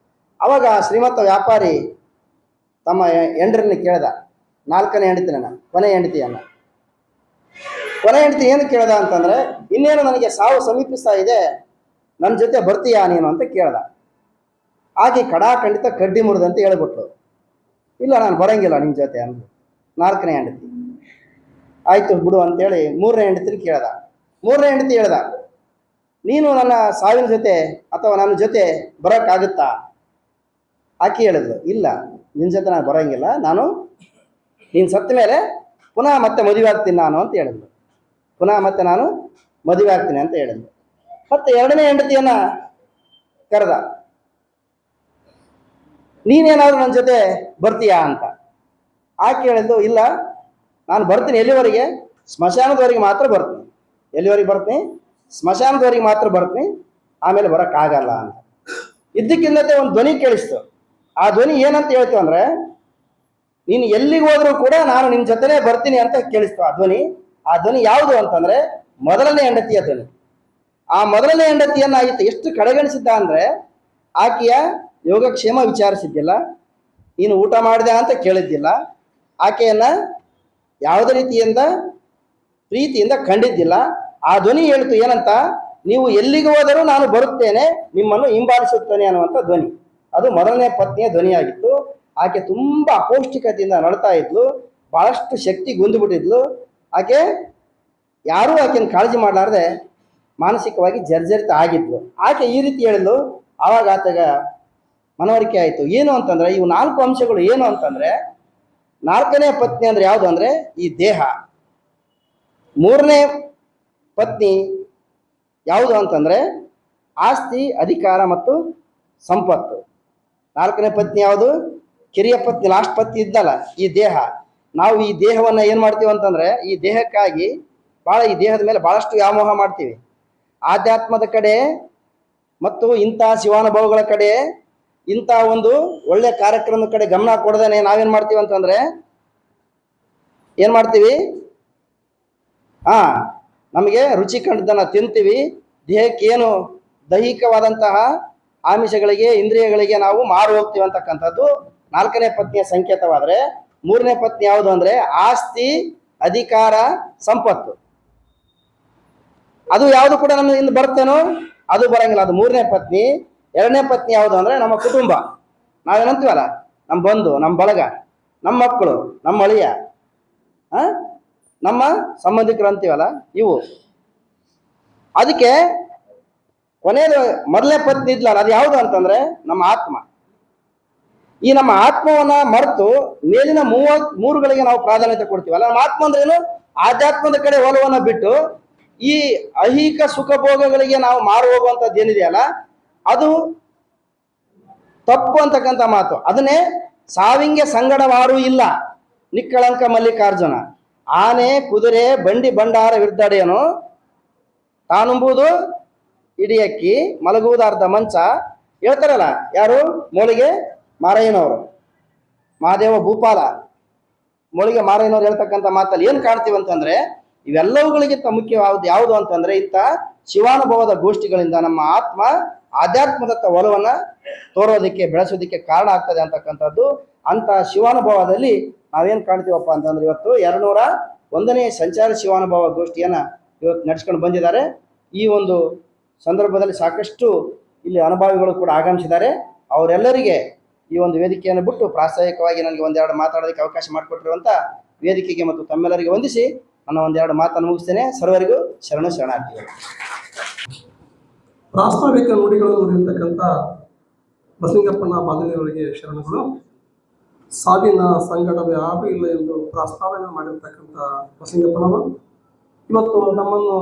ಅವಾಗ ಶ್ರೀಮಂತ ವ್ಯಾಪಾರಿ ತಮ್ಮ ಹೆಂಡ್ರನ್ನ ಕೇಳ್ದ, 4ನೇ ಹೆಂಡತಿನ, ಕೊನೆ ಹೆಂಡತಿಯನ್ನ. ಕೊನೆ ಹೆಂಡತಿ ಏನು ಕೇಳ್ದ ಅಂತಂದ್ರೆ, ಇನ್ನೇನು ನನಗೆ ಸಾವು ಸಮೀಪಿಸ್ತಾ ಇದೆ, ನನ್ನ ಜೊತೆ ಬರ್ತೀಯಾ ನೀನು ಅಂತ ಕೇಳ್ದ. ಆಕೆ ಖಂಡಿತ ಕಡ್ಡಿ ಮುರಿದಂತೆ ಹೇಳ್ಬಿಟ್ಲು, ಇಲ್ಲ ನಾನು ಬರಂಗಿಲ್ಲ ನಿಮ್ಮ ಜೊತೆ ಅಂದ್ರು 4ನೇ ಹೆಂಡತಿ. ಆಯ್ತು ಬಿಡು ಅಂತೇಳಿ 3ನೇ ಹೆಂಡತಿನ ಕೇಳ್ದ. 3ನೇ ಹೆಂಡತಿ ಹೇಳ್ದ, ನೀನು ನನ್ನ ಸಾವಿನ ಜೊತೆ ಅಥವಾ ನನ್ನ ಜೊತೆ ಬರೋಕ್ಕಾಗುತ್ತಾ? ಆಕೆ ಹೇಳಿದ್ಲು, ಇಲ್ಲ ನಿನ್ನ ಜೊತೆ ನಾನು ಬರೋಂಗಿಲ್ಲ, ನಾನು ನೀನು ಸತ್ತ ಮೇಲೆ ಪುನಃ ಮತ್ತೆ ಮದುವೆ ಆಗ್ತೀನಿ ನಾನು ಅಂತ ಹೇಳಿದ್ಲು. ಪುನಃ ಮತ್ತೆ ನಾನು ಮದುವೆ ಆಗ್ತೀನಿ ಅಂತ ಹೇಳಿದ್ಲು. ಮತ್ತೆ 2ನೇ ಹೆಂಡತಿಯನ್ನ ಕರೆದ, ನೀನೇನಾದ್ರೂ ನನ್ನ ಜೊತೆ ಬರ್ತೀಯಾ ಅಂತ. ಆಕೆ ಹೇಳಿದ್ದು, ಇಲ್ಲ ನಾನು ಬರ್ತೀನಿ, ಎಲ್ಲಿವರೆಗೆ? ಸ್ಮಶಾನದವರೆಗೆ ಮಾತ್ರ ಬರ್ತೀನಿ. ಎಲ್ಲಿವರೆಗೆ ಬರ್ತೀನಿ? ಸ್ಮಶಾನದವರೆಗೆ ಮಾತ್ರ ಬರ್ತೀನಿ, ಆಮೇಲೆ ಬರೋಕ್ಕಾಗಲ್ಲ ಅಂತ. ಇದ್ದಕ್ಕಿಲ್ಲದೆ ಒಂದು ಧ್ವನಿ ಕೇಳಿಸ್ತು. ಆ ಧ್ವನಿ ಏನಂತ ಹೇಳ್ತು ಅಂದ್ರೆ, ನೀನು ಎಲ್ಲಿಗೆ ಹೋದ್ರೂ ಕೂಡ ನಾನು ನಿನ್ನ ಜೊತೆನೇ ಬರ್ತೀನಿ ಅಂತ ಕೇಳಿಸ್ತು ಆ ಧ್ವನಿ. ಆ ಧ್ವನಿ ಯಾವುದು ಅಂತಂದ್ರೆ 1ನೇ ಹೆಂಡತಿಯ ಧ್ವನಿ. ಆ 1ನೇ ಹೆಂಡತಿಯನ್ನ ಆಯ್ತು ಎಷ್ಟು ಕಡೆಗಣಿಸಿದ್ದ ಅಂದ್ರೆ, ಆಕೆಯ ಯೋಗಕ್ಷೇಮ ವಿಚಾರಿಸಿದ್ದಿಲ್ಲ, ನೀನು ಊಟ ಮಾಡಿದೆ ಅಂತ ಕೇಳಿದ್ದಿಲ್ಲ, ಆಕೆಯನ್ನ ಯಾವುದೇ ರೀತಿಯಿಂದ ಪ್ರೀತಿಯಿಂದ ಕಂಡಿದ್ದಿಲ್ಲ. ಆ ಧ್ವನಿ ಹೇಳ್ತು ಏನಂತ, ನೀವು ಎಲ್ಲಿಗೆ ಹೋದರೂ ನಾನು ಬರುತ್ತೇನೆ, ನಿಮ್ಮನ್ನು ಹಿಂಬಾಲಿಸುತ್ತೇನೆ ಅನ್ನುವಂಥ ಧ್ವನಿ. ಅದು 1ನೇ ಪತ್ನಿಯ ಧ್ವನಿಯಾಗಿತ್ತು. ಆಕೆ ತುಂಬಾ ಅಪೌಷ್ಟಿಕತೆಯಿಂದ ನಡ್ತಾ ಇದ್ಲು, ಬಹಳಷ್ಟು ಶಕ್ತಿ ಗುಂದುಬಿಟ್ಟಿದ್ಲು. ಆಕೆ ಯಾರೂ ಆಕೆಯನ್ನು ಕಾಳಜಿ ಮಾಡಲಾರ್ದೆ ಮಾನಸಿಕವಾಗಿ ಜರ್ಜರಿತ ಆಗಿದ್ಲು. ಆಕೆ ಈ ರೀತಿ ಹೇಳಿದ್ಲು. ಆವಾಗ ಆತಗ ಮನವರಿಕೆ ಆಯಿತು. ಏನು ಅಂತಂದ್ರೆ ಇವು 4 ಅಂಶಗಳು ಏನು ಅಂತಂದ್ರೆ, 4ನೇ ಪತ್ನಿ ಅಂದ್ರೆ ಯಾವುದು ಅಂದ್ರೆ ಈ ದೇಹ. 3ನೇ ಪತ್ನಿ ಯಾವುದು ಅಂತಂದ್ರೆ ಆಸ್ತಿ, ಅಧಿಕಾರ ಮತ್ತು ಸಂಪತ್ತು. 4ನೇ ಪತ್ನಿ ಯಾವುದು? ಕಿರಿಯ ಪತ್ನಿ, ಲಾಸ್ಟ್ ಪತ್ನಿ ಇದ್ದಲ್ಲ, ಈ ದೇಹ. ನಾವು ಈ ದೇಹವನ್ನ ಏನ್ ಮಾಡ್ತೀವಿ ಅಂತಂದ್ರೆ, ಈ ದೇಹಕ್ಕಾಗಿ ಈ ದೇಹದ ಮೇಲೆ ಬಹಳಷ್ಟು ವ್ಯಾಮೋಹ ಮಾಡ್ತೀವಿ. ಆಧ್ಯಾತ್ಮದ ಕಡೆ ಮತ್ತು ಇಂಥ ಶಿವಾನುಭವಗಳ ಕಡೆ, ಇಂಥ ಒಂದು ಒಳ್ಳೆ ಕಾರ್ಯಕ್ರಮದ ಕಡೆ ಗಮನ ಕೊಡದೇನೆ ನಾವೇನ್ ಮಾಡ್ತೀವಿ ಅಂತಂದ್ರೆ ಏನ್ ಮಾಡ್ತೀವಿ? ನಮಗೆ ರುಚಿ ಕಂಡದನ್ನ ತಿಂತೀವಿ. ದೇಹಕ್ಕೆ ಏನು ದೈಹಿಕವಾದಂತಹ ಆಮಿಷಗಳಿಗೆ, ಇಂದ್ರಿಯಗಳಿಗೆ ನಾವು ಮಾರು ಹೋಗ್ತೀವಿ ಅಂತಕ್ಕಂಥದ್ದು 4ನೇ ಪತ್ನಿಯ ಸಂಕೇತವಾದ್ರೆ, 3ನೇ ಪತ್ನಿ ಯಾವುದು ಅಂದ್ರೆ ಆಸ್ತಿ, ಅಧಿಕಾರ, ಸಂಪತ್ತು. ಅದು ಯಾವುದು ಕೂಡ ನಮ್ಮ ಇಂದ ಬರ್ತೇನೋ ಅದು ಬರಂಗಿಲ್ಲ, ಅದು 3ನೇ ಪತ್ನಿ. 2ನೇ ಪತ್ನಿ ಯಾವುದು ಅಂದ್ರೆ ನಮ್ಮ ಕುಟುಂಬ. ನಾವೇನಂತೀವಲ್ಲ, ನಮ್ಮ ಬಂಧು, ನಮ್ಮ ಬಳಗ, ನಮ್ಮ ಮಕ್ಕಳು, ನಮ್ಮ ಅಳಿಯ, ನಮ್ಮ ಸಂಬಂಧಿಕರು ಅಂತೀವಲ್ಲ, ಇವು. ಅದಕ್ಕೆ ಕೊನೆಯದು 1ನೇ ಪತ್ನಿ ಇದ್ಲಲ್ಲ, ಅದು ಯಾವುದು ಅಂತಂದ್ರೆ ನಮ್ಮ ಆತ್ಮ. ಈ ನಮ್ಮ ಆತ್ಮವನ್ನ ಮರೆತು ಮೇಲಿನ 3ಗಳಿಗೆ ನಾವು ಪ್ರಾಧಾನ್ಯತೆ ಕೊಡ್ತೀವಲ್ಲ. ನಮ್ಮ ಆತ್ಮ ಅಂದ್ರೆ ಏನು? ಆಧ್ಯಾತ್ಮದ ಕಡೆ ಒಲವನ್ನ ಬಿಟ್ಟು ಈ ಐಹಿಕ ಸುಖ ಭೋಗಗಳಿಗೆ ನಾವು ಮಾರು ಹೋಗುವಂಥದ್ದು ಏನಿದೆಯಲ್ಲ, ಅದು ತಪ್ಪು ಅಂತಕ್ಕಂಥ ಮಾತು. ಅದನ್ನೇ ಸಾವಿಂಗೆ ಸಂಗಡವಾರು ಇಲ್ಲ ನಿಕ್ಕಳಂಕ ಮಲ್ಲಿಕಾರ್ಜುನ. ಆನೆ ಕುದುರೆ ಬಂಡಿ ಬಂಡಾರ ವಿರ್ದಡೆಯನು, ತಾನುಂಬುದು ಇಡಿಯಕ್ಕಿ ಮಲಗುವುದು ಅರ್ಧ ಮಂಚ. ಹೇಳ್ತಾರಲ್ಲ ಯಾರು? ಮೂಲಿಗೆ ಮಾರಯ್ಯನವರು, ಮಹಾದೇವ ಭೂಪಾಲ, ಮೊಳಿಗೆ ಮಾರಯ್ಯನವ್ರು ಹೇಳ್ತಕ್ಕಂಥ ಮಾತಲ್ಲಿ ಏನು ಕಾಣ್ತೀವಿ ಅಂತಂದ್ರೆ, ಇವೆಲ್ಲವುಗಳಿಗಿಂತ ಮುಖ್ಯವಾದ ಯಾವುದು ಅಂತಂದ್ರೆ ಇಂಥ ಶಿವಾನುಭವದ ಗೋಷ್ಠಿಗಳಿಂದ ನಮ್ಮ ಆತ್ಮ ಆಧ್ಯಾತ್ಮದತ್ತ ಒಲವನ್ನ ತೋರೋದಕ್ಕೆ, ಬೆಳೆಸೋದಕ್ಕೆ ಕಾರಣ ಆಗ್ತದೆ ಅಂತಕ್ಕಂಥದ್ದು. ಅಂತ ಶಿವಾನುಭವದಲ್ಲಿ ನಾವೇನ್ ಕಾಣ್ತೀವಪ್ಪ ಅಂತಂದ್ರೆ, ಇವತ್ತು 201ನೇ ಸಂಚಾರಿ ಶಿವಾನುಭವ ಗೋಷ್ಠಿಯನ್ನ ಇವತ್ತು ನಡೆಸ್ಕೊಂಡು ಬಂದಿದ್ದಾರೆ. ಈ ಒಂದು ಸಂದರ್ಭದಲ್ಲಿ ಸಾಕಷ್ಟು ಇಲ್ಲಿ ಅನುಭವಿಗಳು ಕೂಡ ಆಗಮಿಸಿದ್ದಾರೆ. ಅವರೆಲ್ಲರಿಗೆ ಈ ಒಂದು ವೇದಿಕೆಯನ್ನು ಬಿಟ್ಟು ಪ್ರಾಸ್ತಾವಿಕವಾಗಿ ನನಗೆ ಒಂದೆರಡು ಮಾತಾಡೋದಕ್ಕೆ ಅವಕಾಶ ಮಾಡಿಕೊಟ್ಟಿರುವಂತ ವೇದಿಕೆಗೆ ಮತ್ತು ತಮ್ಮೆಲ್ಲರಿಗೆ ವಂದಿಸಿ ನಾನು ಒಂದೆರಡು ಮಾತನ್ನು ಮುಗಿಸ್ತೇನೆ. ಸರ್ವರಿಗೂ ಶರಣಾರ್ಥಿಗಳು. ಪ್ರಾಸ್ತಾವಿಕ ನುಡಿಗಳನ್ನು ನುಡಿರ್ತಕ್ಕಂಥ ಬಸಲಿಂಗಪ್ಪಣ್ಣ ಬಾದಲಿಯವರಿಗೆ ಶರಣಗಳು. ಸಾವಿನ ಸಂಕಟವೇ ಯಾರೂ ಇಲ್ಲ ಎಂದು ಪ್ರಸ್ತಾವನೆ ಮಾಡಿರ್ತಕ್ಕಂಥ ಬಸಲಿಂಗಪ್ಪನವರು ಇವತ್ತು ನಮ್ಮನ್ನು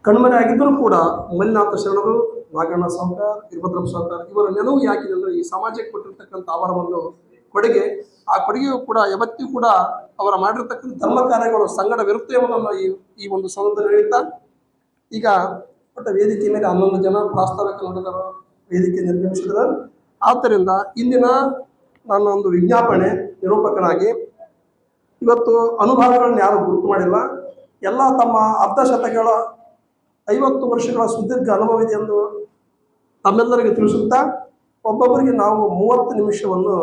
ಕಣ್ಮರೆ ಆಗಿದ್ದರೂ ಕೂಡ ಮಲ್ಲಿನಾಥ ಶರಣರು, ನಾಗಣ್ಣ ಸಾವ್ಕಾರ್, ವೀರಭದ್ರಪ್ಪ ಸಾವ್ಕಾರ್ ಇವರ ನೆನವು ಯಾಕಿದೆ ಅಂದರೆ ಈ ಸಮಾಜಕ್ಕೆ ಕೊಟ್ಟಿರ್ತಕ್ಕಂಥ ಅವರ ಒಂದು ಕೊಡುಗೆ, ಆ ಕೊಡುಗೆಯು ಕೂಡ ಯಾವತ್ತಿಗೂ ಕೂಡ ಅವರ ಮಾಡಿರ್ತಕ್ಕಂಥ ಧರ್ಮ ಕಾರ್ಯಗಳು ಸಂಗಡವಿರುತ್ತೆ ಎಂಬುದನ್ನು ಈ ಒಂದು ಸಂದರ್ಭದಲ್ಲಿ ಹೇಳ್ತಾ, ಈಗ ಒಟ್ಟ ವೇದಿಕೆ ಮೇಲೆ 11 ಜನ ಪ್ರಾಸ್ತಾವಿಕ ನುಡಿದರ ವೇದಿಕೆ ನಿರ್ಗಮಿಸಿದರು. ಆದ್ದರಿಂದ ಇಂದಿನ ನನ್ನ ಒಂದು ವಿಜ್ಞಾಪನೆ ನಿರೂಪಕನಾಗಿ ಇವತ್ತು ಅನುಭವಗಳನ್ನು ಯಾರು ಗುರುತು ಮಾಡಿಲ್ಲ, ಎಲ್ಲ ತಮ್ಮ ಅರ್ಧಶತಕಗಳ 50 ವರ್ಷಗಳ ಸುದೀರ್ಘ ಅನುಭವ ಇದೆ ಎಂದು ತಮ್ಮೆಲ್ಲರಿಗೆ ತಿಳಿಸುತ್ತಾ, ಒಬ್ಬೊಬ್ಬರಿಗೆ ನಾವು 30 ನಿಮಿಷವನ್ನು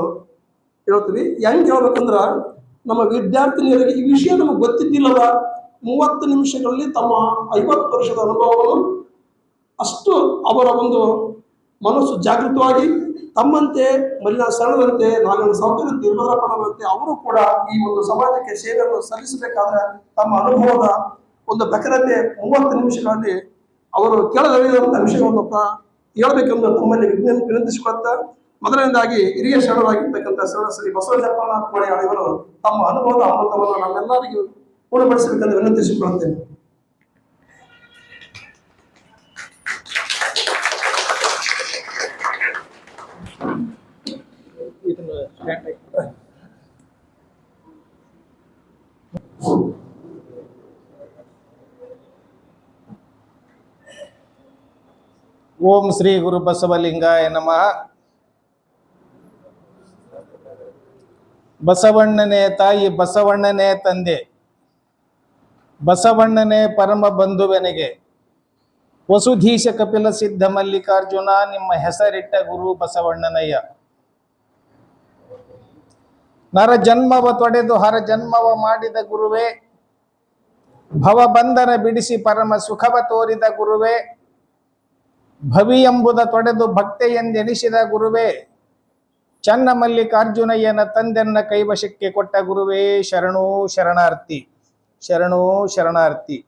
ಹೇಳ್ತೀವಿ. ಹೆಂಗೆ ಹೇಳ್ಬೇಕಂದ್ರೆ, ನಮ್ಮ ವಿದ್ಯಾರ್ಥಿನಿಯರಿಗೆ ಈ ವಿಷಯ ನಮಗೆ ಗೊತ್ತಿದ್ದಿಲ್ಲವ, 30 ನಿಮಿಷಗಳಲ್ಲಿ ತಮ್ಮ 50 ವರ್ಷದ ಅನುಭವವನ್ನು ಅಷ್ಟು ಅವರ ಒಂದು ಮನಸ್ಸು ಜಾಗೃತವಾಗಿ ತಮ್ಮಂತೆ ಮಲ್ಲಿನಾಥ ಶರಣರಂತೆ, ನಾಗಣ್ಣ ಸಾವ್ಕಾರಂತೆ, ವೀರಭದ್ರಪ್ಪನವರಂತೆ ಅವರು ಕೂಡ ಈ ಒಂದು ಸಮಾಜಕ್ಕೆ ಸೇವೆಯನ್ನು ಸಲ್ಲಿಸಬೇಕಾದ್ರೆ ತಮ್ಮ ಅನುಭವದ ಒಂದು ಪ್ರಖರತೆ 30 ನಿಮಿಷಗಳಲ್ಲಿ ಅವರು ಕೇಳಲಿರುವಂತಹ ವಿಷಯವನ್ನು ಹೇಳಬೇಕೆಂದು ತಮ್ಮಲ್ಲಿ ವಿನಂತಿಸಿಕೊಳ್ತಾ, ಮೊದಲನೇದಾಗಿ ಹಿರಿಯ ಶರಣರಾಗಿರ್ತಕ್ಕಂಥ ಶರಣ ಶ್ರೀ ಬಸವರಾಜಪ್ಪನ ಕೋಡಿಯಾಳ್ ಇವರು ತಮ್ಮ ಅನುಭವದ ಅಮೃತವನ್ನು ನಮ್ಮೆಲ್ಲರಿಗೂ ಪೂರ್ಣಪಡಿಸಬೇಕೆಂದು ವಿನಂತಿಸಿಕೊಳ್ಳುತ್ತೇನೆ. ಓಂ ಶ್ರೀ ಗುರು ಬಸವಲಿಂಗಾಯ ನಮಃ. ಬಸವಣ್ಣನೇ ತಾಯಿ, ಬಸವಣ್ಣನೇ ತಂದೆ, ಬಸವಣ್ಣನೇ ಪರಮ ಬಂಧುವೆನಿಗೆ, ವಸುಧೀಶ ಕಪಿಲ ಸಿದ್ಧ ಮಲ್ಲಿಕಾರ್ಜುನ ನಿಮ್ಮ ಹೆಸರಿಟ್ಟ ಗುರು ಬಸವಣ್ಣನಯ್ಯ. ನರ ಜನ್ಮವ ತೊಡೆದು ಹರ ಜನ್ಮವ ಮಾಡಿದ ಗುರುವೇ, ಭವಬಂಧನ ಬಿಡಿಸಿ ಪರಮ ಸುಖವ ತೋರಿದ ಗುರುವೇ, ಭವಿ ಎಂಬುದ ತೊಡೆದು ಭಕ್ತೆಯೆಂದೆನಿಸಿದ ಗುರುವೇ, ಚನ್ನ ಮಲ್ಲಿಕಾರ್ಜುನಯ್ಯನ ತಂದೆನ್ನ ಕೈವಶಕ್ಕೆ ಕೊಟ್ಟ ಗುರುವೇ, ಶರಣೋ ಶರಣಾರ್ಥಿ, ಶರಣೋ ಶರಣಾರ್ಥಿ.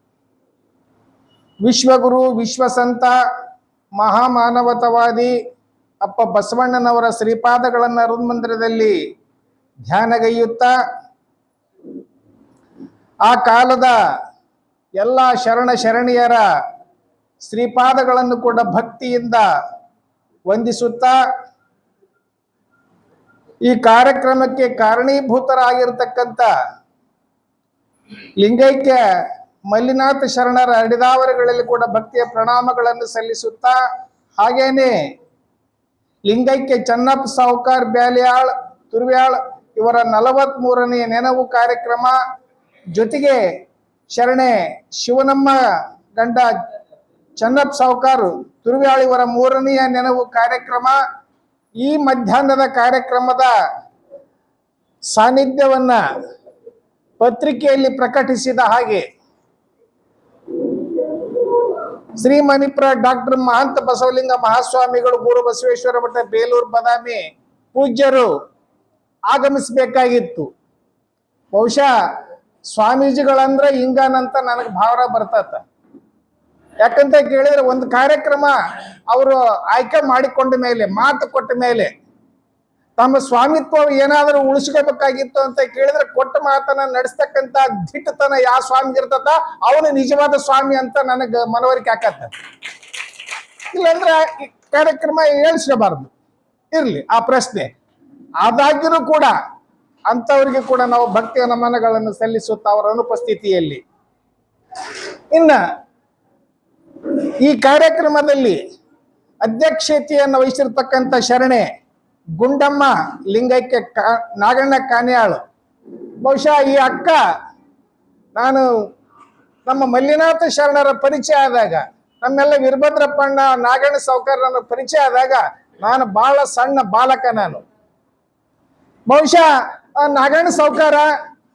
ವಿಶ್ವಗುರು, ವಿಶ್ವಸಂತ, ಮಹಾಮಾನವತವಾದಿ ಅಪ್ಪ ಬಸವಣ್ಣನವರ ಶ್ರೀಪಾದಗಳನ್ನು ಅರುಣ್ಮಂದಿರದಲ್ಲಿ ಧ್ಯಾನಗೈಯುತ್ತಾ, ಆ ಕಾಲದ ಎಲ್ಲ ಶರಣ ಶರಣಿಯರ ಶ್ರೀಪಾದಗಳನ್ನು ಕೂಡ ಭಕ್ತಿಯಿಂದ ವಂದಿಸುತ್ತಾ, ಈ ಕಾರ್ಯಕ್ರಮಕ್ಕೆ ಕಾರಣೀಭೂತರಾಗಿರ್ತಕ್ಕಂಥ ಲಿಂಗೈಕ್ಯ ಮಲ್ಲಿನಾಥ ಶರಣರ ಅಡಿದಾವರಗಳಲ್ಲಿ ಕೂಡ ಭಕ್ತಿಯ ಪ್ರಣಾಮಗಳನ್ನು ಸಲ್ಲಿಸುತ್ತಾ, ಹಾಗೇನೆ ಲಿಂಗೈಕ್ಯ ಚನ್ನಪ್ಪ ಸಾವ್ಕಾರ್ ಬ್ಯಾಲಿಯಾಳ್ ತುರ್ವ್ಯಾಳ್ ಇವರ 43ನೇ ನೆನವು ಕಾರ್ಯಕ್ರಮ, ಜೊತೆಗೆ ಶರಣೆ ಶಿವನಮ್ಮ ಗಂಡ ಚನ್ನಪ್ಪ ಸಾವ್ಕಾರ್ ತುರ್ವ್ಯಾಳ್ ಇವರ 3ನೆಯ ನೆನವು ಕಾರ್ಯಕ್ರಮ, ಈ ಮಧ್ಯಾಹ್ನದ ಕಾರ್ಯಕ್ರಮದ ಸಾನ್ನಿಧ್ಯವನ್ನ ಪತ್ರಿಕೆಯಲ್ಲಿ ಪ್ರಕಟಿಸಿದ ಹಾಗೆ ಶ್ರೀಮಣಿಪುರ ಡಾಕ್ಟರ್ ಮಹಂತ ಬಸವಲಿಂಗ ಮಹಾಸ್ವಾಮಿಗಳು, ಗುರು ಬಸವೇಶ್ವರ ಮಠ, ಬೇಲೂರು ಬದಾಮಿ ಪೂಜ್ಯರು ಆಗಮಿಸಬೇಕಾಗಿತ್ತು. ಬಹುಶಃ ಸ್ವಾಮೀಜಿಗಳಂದ್ರೆ ಹಿಂಗನಂತ ನನಗೆ ಭಾವನೆ ಬರ್ತತ. ಯಾಕಂತ ಕೇಳಿದ್ರೆ, ಒಂದು ಕಾರ್ಯಕ್ರಮ ಅವರು ಆಯ್ಕೆ ಮಾಡಿಕೊಂಡ ಮೇಲೆ, ಮಾತು ಕೊಟ್ಟ ಮೇಲೆ, ತಮ್ಮ ಸ್ವಾಮಿತ್ವ ಏನಾದರೂ ಉಳಿಸ್ಕೋಬೇಕಾಗಿತ್ತು ಅಂತ ಕೇಳಿದ್ರೆ, ಕೊಟ್ಟ ಮಾತನ್ನ ನಡೆಸ್ತಕ್ಕಂಥ ದಿಟ್ಟತನ ಯಾವ ಸ್ವಾಮಿ ಇರ್ತದ ಅವನು ನಿಜವಾದ ಸ್ವಾಮಿ ಅಂತ ನನಗೆ ಮನವರಿಕೆ ಆಕತ್ತ. ಇಲ್ಲಾಂದ್ರೆ ಈ ಕಾರ್ಯಕ್ರಮ ಹೇಳಿಸ್ಕೋಬಾರ್ದು. ಇರ್ಲಿ ಆ ಪ್ರಶ್ನೆ. ಆದಾಗ್ಯೂ ಕೂಡ ಅಂಥವ್ರಿಗೆ ಕೂಡ ನಾವು ಭಕ್ತಿಯ ನಮನಗಳನ್ನು ಸಲ್ಲಿಸುತ್ತಾ ಅವರ ಅನುಪಸ್ಥಿತಿಯಲ್ಲಿ, ಇನ್ನ ಈ ಕಾರ್ಯಕ್ರಮದಲ್ಲಿ ಅಧ್ಯಕ್ಷತೆಯನ್ನು ವಹಿಸಿರ್ತಕ್ಕಂಥ ಶರಣೆ ಗುಂಡಮ್ಮ ಲಿಂಗೈಕ್ಯ ನಾಗಣ್ಣ ಕಾನ್ಯಾಳು. ಬಹುಶಃ ಈ ಅಕ್ಕ ನಾನು ನಮ್ಮ ಮಲ್ಲಿನಾಥ ಶರಣರ ಪರಿಚಯ ಆದಾಗ, ನಮ್ಮೆಲ್ಲ ವೀರಭದ್ರಪ್ಪಣ್ಣ ನಾಗಣ್ಣ ಸಾವ್ಕಾರರ ಪರಿಚಯ ಆದಾಗ ನಾನು ಬಹಳ ಸಣ್ಣ ಬಾಲಕ. ನಾನು ಬಹುಶಃ ನಾಗಣ್ಣ ಸಾವ್ಕಾರ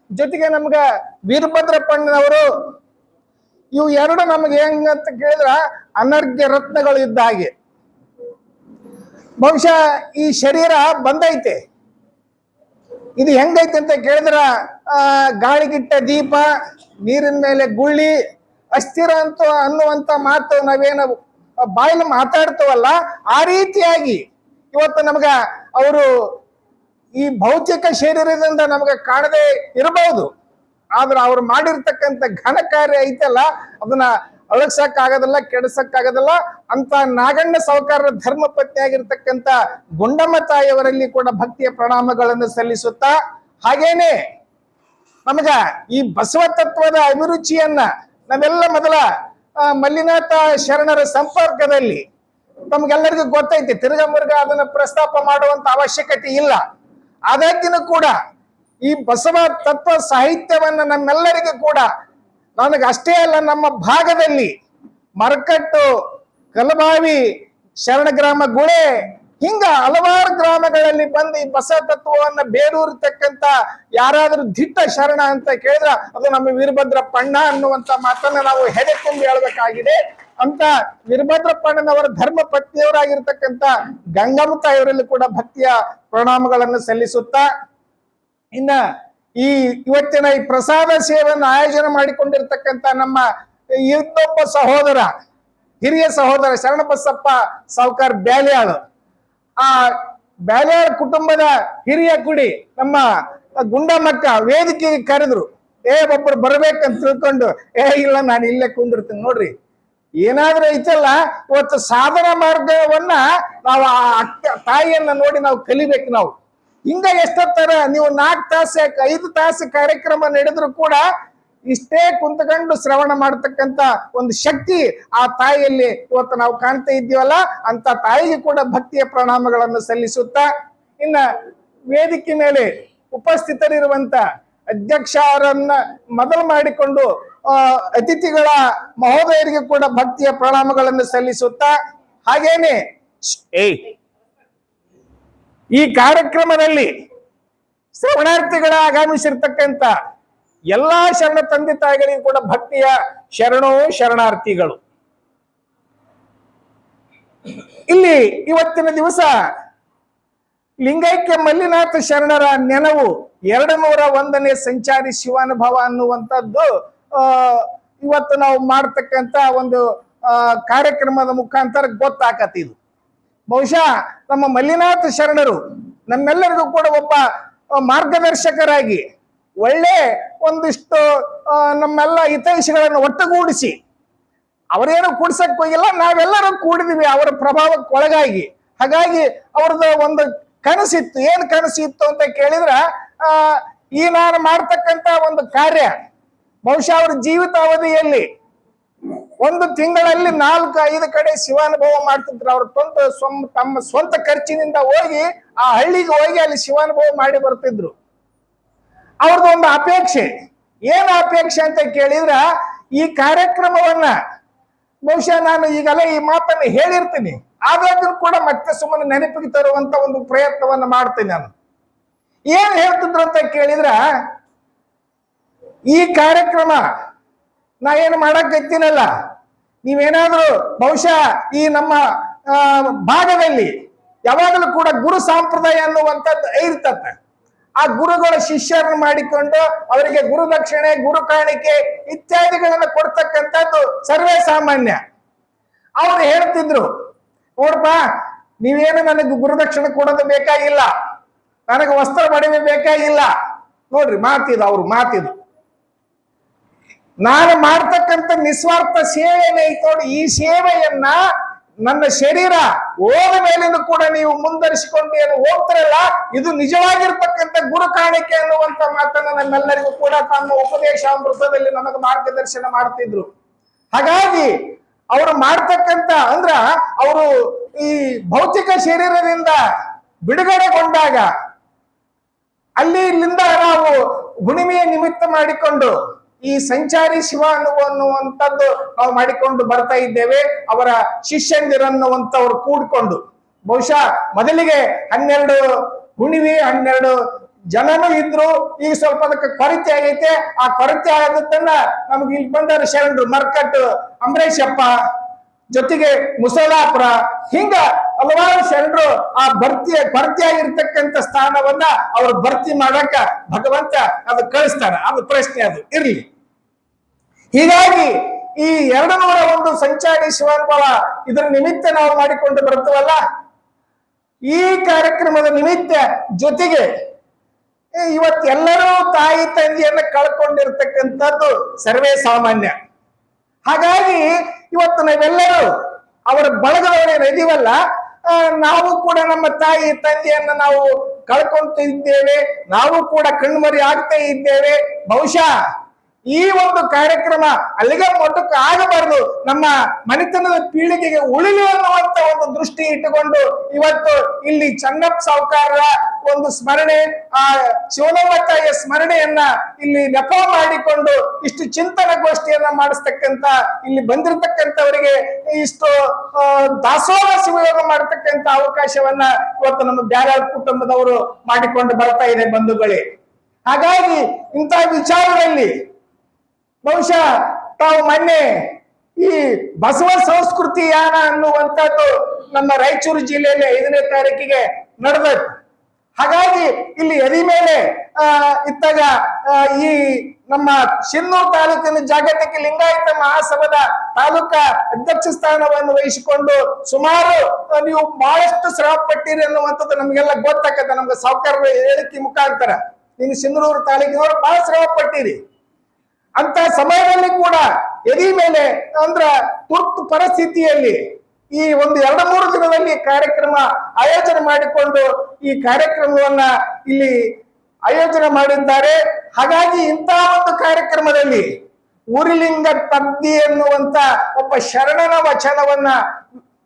ಜೊತೆಗೆ ನಮ್ಗ ವೀರಭದ್ರಪ್ಪಣ್ಣನವರು ಇವು ಎರಡು ನಮ್ಗೆ ಹೆಂಗಂತ ಕೇಳಿದ್ರ ಅನರ್ಘ್ಯ ರತ್ನಗಳು ಇದ್ದ ಹಾಗೆ. ಬಹುಶಃ ಈ ಶರೀರ ಬಂದೈತೆ, ಇದು ಹೆಂಗೈತೆ ಅಂತ ಕೇಳಿದ್ರ ಗಾಳಿಗಿಟ್ಟ ದೀಪ, ನೀರಿನ ಮೇಲೆ ಗುಳ್ಳಿ, ಅಸ್ಥಿರ ಅಂತ ಅನ್ನುವಂತ ಮಾತು ನಾವೇನು ಬಾಯಲ್ಲಿ ಮಾತಾಡ್ತವಲ್ಲ, ಆ ರೀತಿಯಾಗಿ ಇವತ್ತು ನಮ್ಗ ಅವರು ಈ ಭೌತಿಕ ಶರೀರದಿಂದ ನಮ್ಗೆ ಕಾಣದೇ ಇರಬಹುದು, ಆದ್ರೆ ಅವ್ರು ಮಾಡಿರ್ತಕ್ಕಂಥ ಘನ ಕಾರ್ಯ ಐತಲ್ಲ ಅದನ್ನ ಅಳಗ್ಸಕ್ಕಾಗದಲ್ಲ, ಕೆಡಿಸಕ್ಕಾಗದಲ್ಲ. ಅಂತ ನಾಗಣ್ಣ ಸಾವ್ಕಾರರ ಧರ್ಮ ಪತ್ನಿಯಾಗಿರ್ತಕ್ಕಂಥ ಗುಂಡಮ್ಮ ತಾಯಿಯವರಲ್ಲಿ ಕೂಡ ಭಕ್ತಿಯ ಪ್ರಣಾಮಗಳನ್ನು ಸಲ್ಲಿಸುತ್ತಾ, ಹಾಗೇನೆ ನಮಗ ಈ ಬಸವ ತತ್ವದ ಅಭಿರುಚಿಯನ್ನ ನಾವೆಲ್ಲ ಮೊದಲ ಮಲ್ಲಿನಾಥ ಶರಣರ ಸಂಪರ್ಕದಲ್ಲಿ ತಮ್ಗೆಲ್ಲರಿಗೂ ಗೊತ್ತೈತಿ, ತಿರುಗಮುರುಗ ಅದನ್ನ ಪ್ರಸ್ತಾಪ ಮಾಡುವಂತ ಅವಶ್ಯಕತೆ ಇಲ್ಲ. ಆದಾಗ್ಯೂ ಕೂಡ ಈ ಬಸವ ತತ್ವ ಸಾಹಿತ್ಯವನ್ನ ನಮ್ಮೆಲ್ಲರಿಗೂ ಕೂಡ, ನನಗೆ ಅಷ್ಟೇ ಅಲ್ಲ, ನಮ್ಮ ಭಾಗದಲ್ಲಿ ಮರಕಟ್ಟು, ಕಲಬಾವಿ, ಶರಣಗ್ರಾಮ, ಗುಳೆ, ಹಿಂಗ ಹಲವಾರು ಗ್ರಾಮಗಳಲ್ಲಿ ಬಂದು ಈ ಬಸವ ತತ್ವವನ್ನ ಬೇರೂರ್ತಕ್ಕಂಥ ಯಾರಾದ್ರೂ ದಿಟ್ಟ ಶರಣ ಅಂತ ಕೇಳಿದ್ರ ಅದು ನಮ್ಮ ವೀರಭದ್ರಪ್ಪಣ್ಣ ಅನ್ನುವಂತ ಮಾತನ್ನ ನಾವು ಹೆಡೆ ತುಂಬಿ ಹೇಳ್ಬೇಕಾಗಿದೆ. ಅಂತ ವೀರಭದ್ರಪ್ಪಣ್ಣನವರ ಧರ್ಮ ಪತ್ನಿಯವರಾಗಿರ್ತಕ್ಕಂಥ ಗಂಗಮ್ಮ ತಾಯಿಯವರಲ್ಲಿ ಕೂಡ ಭಕ್ತಿಯ ಪ್ರಣಾಮಗಳನ್ನು ಸಲ್ಲಿಸುತ್ತಾ, ಇನ್ನ ಈ ಇವತ್ತಿನ ಈ ಪ್ರಸಾದ ಸೇವೆಯನ್ನು ಆಯೋಜನೆ ಮಾಡಿಕೊಂಡಿರ್ತಕ್ಕಂಥ ನಮ್ಮ ಇನ್ನೊಬ್ಬ ಸಹೋದರ, ಹಿರಿಯ ಸಹೋದರ ಶರಣಬಸಪ್ಪ ಸಾವ್ಕಾರ್ ಬ್ಯಾಲ್ಯಾಳು, ಆ ಬ್ಯಾಲ್ಯಾಳ ಕುಟುಂಬದ ಹಿರಿಯ ಕುಡಿ ನಮ್ಮ ಗುಂಡಮ್ಮಕ್ಕ ವೇದಿಕೆಗೆ ಕರೆದ್ರು. ಒಬ್ಬರು ಬರ್ಬೇಕಂತ ತಿಳ್ಕೊಂಡು, ಇಲ್ಲ ನಾನು ಇಲ್ಲೇ ಕುಂದಿರ್ತೀನಿ. ನೋಡ್ರಿ, ಏನಾದ್ರೂ ಐತಲ್ಲ, ಇವತ್ತು ಸಾಧನ ಮಾರ್ಗವನ್ನ ನಾವು ಆ ತಾಯಿಯನ್ನ ನೋಡಿ ನಾವು ಕಲಿಬೇಕು. ನಾವು ಹಿಂಗ ಎಷ್ಟೊತ್ತರ ನೀವು 4 ತಾಸು 5 ತಾಸು ಕಾರ್ಯಕ್ರಮ ನಡೆದ್ರು ಕೂಡ ಇಷ್ಟೇ ಕುಂತ್ಕೊಂಡು ಶ್ರವಣ ಮಾಡತಕ್ಕಂತ ಒಂದು ಶಕ್ತಿ ಆ ತಾಯಿಯಲ್ಲಿ ಇವತ್ತು ನಾವು ಕಾಣ್ತಾ ಇದ್ದೀವಲ್ಲ, ಅಂತ ತಾಯಿಗೆ ಕೂಡ ಭಕ್ತಿಯ ಪ್ರಣಾಮಗಳನ್ನು ಸಲ್ಲಿಸುತ್ತಾ, ಇನ್ನ ವೇದಿಕೆ ಮೇಲೆ ಉಪಸ್ಥಿತರಿರುವಂತ ಅಧ್ಯಕ್ಷರನ್ನ ಮೊದಲು ಮಾಡಿಕೊಂಡು ಅತಿಥಿಗಳ ಮಹೋದಯರಿಗೆ ಕೂಡ ಭಕ್ತಿಯ ಪ್ರಣಾಮಗಳನ್ನು ಸಲ್ಲಿಸುತ್ತಾ, ಹಾಗೇನೆ ಈ ಕಾರ್ಯಕ್ರಮದಲ್ಲಿ ಶ್ರವಣಾರ್ಥಿಗಳ ಆಗಮಿಸಿರ್ತಕ್ಕಂಥ ಎಲ್ಲಾ ಶರಣ ತಂದೆ ತಾಯಿಗಳಿಗೂ ಕೂಡ ಭಕ್ತಿಯ ಶರಣಾರ್ಥಿಗಳು. ಇಲ್ಲಿ ಇವತ್ತಿನ ದಿವಸ ಲಿಂಗೈಕ್ಯ ಮಲ್ಲಿನಾಥ ಶರಣರ ನೆನವು 201ನೇ ಸಂಚಾರಿ ಶಿವಾನುಭವ ಅನ್ನುವಂಥದ್ದು ಇವತ್ತು ನಾವು ಮಾಡ್ತಕ್ಕಂಥ ಒಂದು ಕಾರ್ಯಕ್ರಮದ ಮುಖಾಂತರ ಗೊತ್ತಾಕತ್ತಿದು. ಬಹುಶಃ ನಮ್ಮ ಮಲ್ಲಿನಾಥ ಶರಣರು ನಮ್ಮೆಲ್ಲರಿಗೂ ಕೂಡ ಒಬ್ಬ ಮಾರ್ಗದರ್ಶಕರಾಗಿ ಒಳ್ಳೆ ಒಂದಿಷ್ಟು ನಮ್ಮೆಲ್ಲ ಹಿತೈಷಿಗಳನ್ನು ಒಟ್ಟುಗೂಡಿಸಿ, ಅವರೇನು ಕೂಡ್ಸಕ್ ಹೋಗಿಲ್ಲ, ನಾವೆಲ್ಲರೂ ಕೂಡಿದ್ವಿ ಅವರ ಪ್ರಭಾವಕ್ಕೆ ಒಳಗಾಗಿ. ಹಾಗಾಗಿ ಅವ್ರದ್ದು ಒಂದು ಕನಸಿತ್ತು. ಏನ್ ಕನಸಿತ್ತು ಅಂತ ಕೇಳಿದ್ರ, ಈ ನಾನು ಮಾಡ್ತಕ್ಕಂತ ಒಂದು ಕಾರ್ಯ ಬಹುಶಃ ಅವ್ರ ಜೀವಿತಾವಧಿಯಲ್ಲಿ 1 ತಿಂಗಳಲ್ಲಿ 4-5 ಕಡೆ ಶಿವಾನುಭವ ಮಾಡ್ತಿದ್ರು. ಅವ್ರ ತಮ್ಮ ಸ್ವಂತ ಖರ್ಚಿನಿಂದ ಹೋಗಿ ಆ ಹಳ್ಳಿಗೆ ಹೋಗಿ ಅಲ್ಲಿ ಶಿವಾನುಭವ ಮಾಡಿ ಬರ್ತಿದ್ರು. ಅವ್ರದ್ದು ಒಂದು ಅಪೇಕ್ಷೆ. ಏನು ಅಪೇಕ್ಷೆ ಅಂತ ಕೇಳಿದ್ರ, ಈ ಕಾರ್ಯಕ್ರಮವನ್ನ ಬಹುಶಃ ನಾನು ಈಗಲೇ ಈ ಮಾತನ್ನು ಹೇಳಿರ್ತೀನಿ, ಆದ್ರೂ ಕೂಡ ಮತ್ತೆ ಸುಮ್ಮನೆ ನೆನಪಿಗೆ ತರುವಂತ ಒಂದು ಪ್ರಯತ್ನವನ್ನ ಮಾಡ್ತೀನಿ. ನಾನು ಏನ್ ಹೇಳ್ತಿದ್ರು ಅಂತ ಕೇಳಿದ್ರ, ಈ ಕಾರ್ಯಕ್ರಮ ನಾ ಏನು ಮಾಡಕತ್ತೀನಲ್ಲ, ನೀವೇನಾದ್ರೂ ಬಹುಶಃ ಈ ನಮ್ಮ ಭಾಗದಲ್ಲಿ ಯಾವಾಗಲೂ ಕೂಡ ಗುರು ಸಂಪ್ರದಾಯ ಅನ್ನುವಂಥದ್ದು ಇರ್ತದೆ. ಆ ಗುರುಗಳ ಶಿಷ್ಯರನ್ನು ಮಾಡಿಕೊಂಡು ಅವರಿಗೆ ಗುರುದಕ್ಷಿಣೆ, ಗುರು ಕಾಣಿಕೆ ಇತ್ಯಾದಿಗಳನ್ನು ಕೊಡ್ತಕ್ಕಂಥದ್ದು ಸರ್ವೇ ಸಾಮಾನ್ಯ. ಅವ್ರು ಹೇಳ್ತಿದ್ರು, ನೋಡಪ್ಪ, ನೀವೇನು ನನಗೆ ಗುರುದಕ್ಷಿಣೆ ಕೊಡೋದು ಬೇಕಾಗಿಲ್ಲ, ನನಗೆ ವಸ್ತ್ರ ಒಡವೆ ಬೇಕಾಗಿಲ್ಲ. ನೋಡ್ರಿ ಮಾತಿದು, ಅವ್ರು ಮಾತಿದು. ನಾನು ಮಾಡ್ತಕ್ಕಂಥ ನಿಸ್ವಾರ್ಥ ಸೇವೆ ಏನೈತೆ, ಈ ಸೇವೆಯನ್ನ ನನ್ನ ಶರೀರ ಹೋದ ಮೇಲಿನೂ ಕೂಡ ನೀವು ಮುಂದರಿಸಿಕೊಂಡು ಏನು ಹೋಗ್ತಿರಲ್ಲ, ಇದು ನಿಜವಾಗಿರ್ತಕ್ಕಂಥ ಗುರು ಕಾಣಿಕೆ ಅನ್ನುವಂತ ಮಾತನ್ನ ನಮ್ಮೆಲ್ಲರಿಗೂ ಕೂಡ ತಮ್ಮ ಉಪದೇಶಾಮೃತದಲ್ಲಿ ನಮಗೆ ಮಾರ್ಗದರ್ಶನ ಮಾಡ್ತಿದ್ರು. ಹಾಗಾಗಿ ಅವರು ಮಾಡ್ತಕ್ಕಂಥ ಅಂದ್ರ ಅವರು ಈ ಭೌತಿಕ ಶರೀರದಿಂದ ಬಿಡುಗಡೆಗೊಂಡಾಗ ಅಲ್ಲಿಂದ ನಾವು ಹುಣ್ಣಿಮೆಯ ನಿಮಿತ್ತ ಮಾಡಿಕೊಂಡು ಈ ಸಂಚಾರಿ ಶಿವ ಅನ್ನುವಂಥದ್ದು ನಾವು ಮಾಡಿಕೊಂಡು ಬರ್ತಾ ಇದ್ದೇವೆ. ಅವರ ಶಿಷ್ಯಂದಿರನ್ನುವಂಥವ್ರು ಕೂಡಿಕೊಂಡು ಬಹುಶಃ ಮೊದಲಿಗೆ 12 ಹುಣ್ಣಿಮೆ 12 ಜನನು ಇದ್ರು. ಈಗ ಸ್ವಲ್ಪ ಅದಕ್ಕೆ ಕೊರತೆ ಆಗೈತೆ. ಆ ಕೊರತೆ ಆದದ್ದನ್ನ ನಮ್ಗೆ ಇಲ್ಲಿ ಬಂದ ಶರಣರು ಮರ್ಕಟ್ ಅಂಬರೀಷಪ್ಪ ಜೊತೆಗೆ ಮುಸಲಾಪುರ ಹಿಂಗ ಹಲವಾರು ಶರಣರು ಆ ಭರ್ತಿ ಆಗಿರ್ತಕ್ಕಂಥ ಸ್ಥಾನವನ್ನ ಅವ್ರು ಭರ್ತಿ ಮಾಡಕ ಭಗವಂತ ಅದು ಕಳಿಸ್ತಾರ. ಅದು ಪ್ರಶ್ನೆ ಅದು ಇರ್ಲಿ. ಹೀಗಾಗಿ ಈ 201 ಸಂಚಾರಿ ಶಿವಾನುಭವ ಇದರ ನಿಮಿತ್ತ ನಾವು ಮಾಡಿಕೊಂಡು ಬರ್ತವಲ್ಲ, ಈ ಕಾರ್ಯಕ್ರಮದ ನಿಮಿತ್ತ ಜೊತೆಗೆ ಇವತ್ತೆಲ್ಲರೂ ತಾಯಿ ತಂದೆಯನ್ನ ಕಳ್ಕೊಂಡಿರ್ತಕ್ಕಂಥದ್ದು ಸರ್ವೇ ಸಾಮಾನ್ಯ. ಹಾಗಾಗಿ ಇವತ್ತು ನಾವೆಲ್ಲರೂ ಅವರ ಬಳಗದವರೇನಿದೀವಲ್ಲ, ನಾವು ಕೂಡ ನಮ್ಮ ತಾಯಿ ತಂದೆಯನ್ನ ನಾವು ಕಳ್ಕೊಂತಿದ್ದೇವೆ. ನಾವು ಕೂಡ ಕಣ್ಮರಿ ಆಗ್ತಾ ಇದ್ದೇವೆ. ಬಹುಶಃ ಈ ಒಂದು ಕಾರ್ಯಕ್ರಮ ಅಲ್ಲಿಗೆ ಮೊಟ್ಟಕ್ಕೆ ಆಗಬಾರದು, ನಮ್ಮ ಮನೆತನದ ಪೀಳಿಗೆಗೆ ಉಳಿಲಿ ಅನ್ನುವಂತ ಒಂದು ದೃಷ್ಟಿ ಇಟ್ಟುಕೊಂಡು ಇವತ್ತು ಇಲ್ಲಿ ಚನ್ನಪ್ಪ ಸಾವುಕಾರರ ಒಂದು ಸ್ಮರಣೆ, ಆ ಶಿವನವ್ವ ತಾಯಿಯ ಸ್ಮರಣೆಯನ್ನ ಇಲ್ಲಿ ನೆಪ ಮಾಡಿಕೊಂಡು ಇಷ್ಟು ಚಿಂತನಗೋಷ್ಠಿಯನ್ನ ಮಾಡಿಸ್ತಕ್ಕಂತ ಇಲ್ಲಿ ಬಂದಿರತಕ್ಕಂಥವರಿಗೆ ಇಷ್ಟು ದಾಸೋಹ ಶಿವಯೋಗ ಮಾಡತಕ್ಕಂತ ಅವಕಾಶವನ್ನ ಇವತ್ತು ನಮ್ಮ ಬ್ಯಾರ ಕುಟುಂಬದವರು ಮಾಡಿಕೊಂಡು ಬರ್ತಾ ಇದೆ ಬಂಧುಗಳೇ. ಹಾಗಾಗಿ ಇಂಥ ವಿಚಾರದಲ್ಲಿ ಬಹುಶಃ ತಾವು ಮೊನ್ನೆ ಈ ಬಸವ ಸಂಸ್ಕೃತಿ ಯಾನ ಅನ್ನುವಂಥದ್ದು ನಮ್ಮ ರಾಯಚೂರು ಜಿಲ್ಲೆಯಲ್ಲಿ 5ನೇ ತಾರೀಕಿಗೆ ನಡೆದದ್ದು. ಹಾಗಾಗಿ ಇಲ್ಲಿ ಎದಿ ಮೇಲೆ ಇತ್ತಾಗ ಈ ನಮ್ಮ ಶಿನ್ನೂರು ತಾಲೂಕಿನ ಜಾಗತಿಕ ಲಿಂಗಾಯತ ಮಹಾಸಭಾದ ತಾಲೂಕಾ ಅಧ್ಯಕ್ಷ ಸ್ಥಾನವನ್ನು ವಹಿಸಿಕೊಂಡು ಸುಮಾರು ನೀವು ಬಹಳಷ್ಟು ಶ್ರಮ ಪಟ್ಟಿರಿ ಅನ್ನುವಂಥದ್ದು ನಮ್ಗೆಲ್ಲ ಗೊತ್ತಾಗತ್ತೆ. ನಮ್ಗೆ ಸಾವುಕಾರರ ಹೇಳಿಕೆ ಮುಖಾಂತರ ನೀವು ಶಿನ್ನೂರು ತಾಲೂಕಿನವರು ಬಹಳ ಶ್ರಮ ಪಟ್ಟಿರಿ. ಅಂತ ಸಮಯದಲ್ಲಿ ಕೂಡ ಎದಿ ಮೇಲೆ ಅಂದ್ರ ತುರ್ತು ಪರಿಸ್ಥಿತಿಯಲ್ಲಿ ಈ ಒಂದು 2-3 ದಿನದಲ್ಲಿ ಕಾರ್ಯಕ್ರಮ ಆಯೋಜನೆ ಮಾಡಿಕೊಂಡು ಈ ಕಾರ್ಯಕ್ರಮವನ್ನ ಇಲ್ಲಿ ಆಯೋಜನೆ ಮಾಡಿದ್ದಾರೆ. ಹಾಗಾಗಿ ಇಂತಹ ಒಂದು ಕಾರ್ಯಕ್ರಮದಲ್ಲಿ ಊರಿಲಿಂಗ ತದ್ದಿ ಎನ್ನುವಂತ ಒಬ್ಬ ಶರಣನ ವಚನವನ್ನ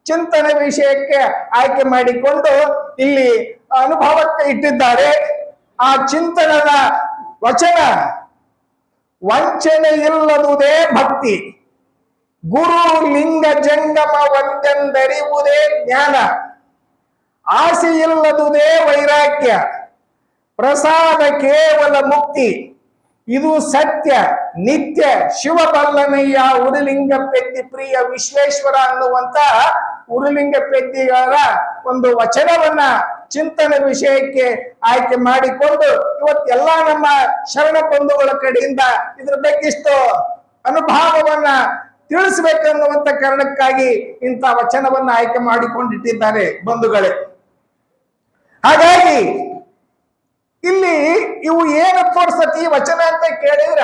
ಚಿಂತನೆ ವಿಷಯಕ್ಕೆ ಆಯ್ಕೆ ಮಾಡಿಕೊಂಡು ಇಲ್ಲಿ ಅನುಭವಕ್ಕೆ ಇಟ್ಟಿದ್ದಾರೆ. ಆ ಚಿಂತನದ ವಚನ: ವಂಚನೆ ಇಲ್ಲದುದೇ ಭಕ್ತಿ, ಗುರು ಲಿಂಗ ಜಂಗಮ ಒಂದೆಂದರಿವುದೇ ಜ್ಞಾನ, ಆಸೆ ಇಲ್ಲದುದೇ ವೈರಾಗ್ಯ, ಪ್ರಸಾದ ಕೇವಲ ಮುಕ್ತಿ, ಇದು ಸತ್ಯ ನಿತ್ಯ ಶಿವ ಬಲ್ಲನಯ್ಯ ಉರುಲಿಂಗ ಪೆದ್ದಿ ಪ್ರಿಯ ವಿಶ್ವೇಶ್ವರ ಅನ್ನುವಂತ ಉರುಲಿಂಗ ಪೆದ್ದಿಗಾರ ಒಂದು ವಚನವನ್ನ ಚಿಂತನೆ ವಿಷಯಕ್ಕೆ ಆಯ್ಕೆ ಮಾಡಿಕೊಂಡು ಇವತ್ತೆಲ್ಲ ನಮ್ಮ ಶರಣ ಬಂಧುಗಳ ಕಡೆಯಿಂದ ಇದ್ರ ಬಗ್ಗೆ ಇಷ್ಟು ಅನುಭವವನ್ನ ತಿಳಿಸ್ಬೇಕನ್ನುವಂತ ಕಾರಣಕ್ಕಾಗಿ ಇಂಥ ವಚನವನ್ನ ಆಯ್ಕೆ ಮಾಡಿಕೊಂಡಿಟ್ಟಿದ್ದಾರೆ ಬಂಧುಗಳೇ. ಹಾಗಾಗಿ ಇಲ್ಲಿ ಇವು ಏನು ತೋರ್ಸತಿ ವಚನ ಅಂತ ಕೇಳಿದ್ರ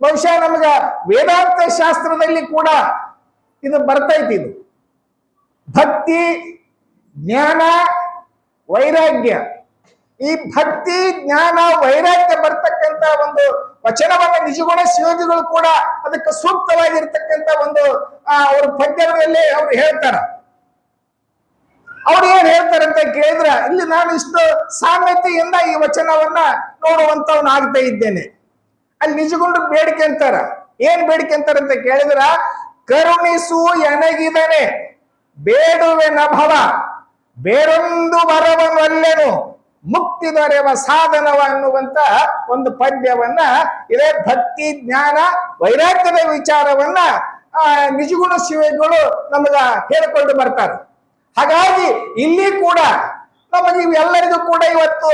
ಬಹುಶಃ ನಮಗ ವೇದಾಂತ ಶಾಸ್ತ್ರದಲ್ಲಿ ಕೂಡ ಇದು ಬರ್ತೈತಿ. ಇದು ಭಕ್ತಿ, ಜ್ಞಾನ, ವೈರಾಗ್ಯ. ಈ ಭಕ್ತಿ, ಜ್ಞಾನ, ವೈರಾಗ್ಯ ಬರ್ತಕ್ಕಂತ ಒಂದು ವಚನವನ್ನ ನಿಜಗುಣ ಶಿವಜಿಗಳು ಕೂಡ ಅದಕ್ಕೆ ಸೂಕ್ತವಾಗಿರ್ತಕ್ಕಂಥ ಒಂದು ಅವ್ರ ಪದ್ಯಗಳಲ್ಲಿ ಅವ್ರು ಹೇಳ್ತಾರ. ಅವ್ರು ಏನ್ ಹೇಳ್ತಾರಂತ ಕೇಳಿದ್ರ, ಇಲ್ಲಿ ನಾನು ಇಷ್ಟು ಸಾಮ್ಯತೆಯಿಂದ ಈ ವಚನವನ್ನ ನೋಡುವಂತವನಾಗ್ತಾ ಇದ್ದೇನೆ. ಅಲ್ಲಿ ನಿಜಗೊಂಡು ಬೇಡಿಕೆ ಅಂತಾರ. ಏನ್ ಬೇಡಿಕೆ ಅಂತಾರಂತ ಕೇಳಿದ್ರ, ಕರುಣಿಸು ಎನಗಿದನೆ ಬೇಡುವೆ ನಭವ, ಬೇರೊಂದು ವರವನ್ನೊಲ್ಲೆನು ಮುಕ್ತಿ ದೊರೆವ ಸಾಧನವ ಅನ್ನುವಂತ ಒಂದು ಪದ್ಯವನ್ನ ಇದೇ ಭಕ್ತಿ, ಜ್ಞಾನ, ವೈರಾಗ್ಯದ ವಿಚಾರವನ್ನ ನಿಜಗುಣ ಶಿವಗಳು ನಮಗ ಹೇಳಿಕೊಂಡು ಬರ್ತಾರೆ. ಹಾಗಾಗಿ ಇಲ್ಲಿ ಕೂಡ ನಮಗೆ ಇವೆಲ್ಲರಿಗೂ ಕೂಡ ಇವತ್ತು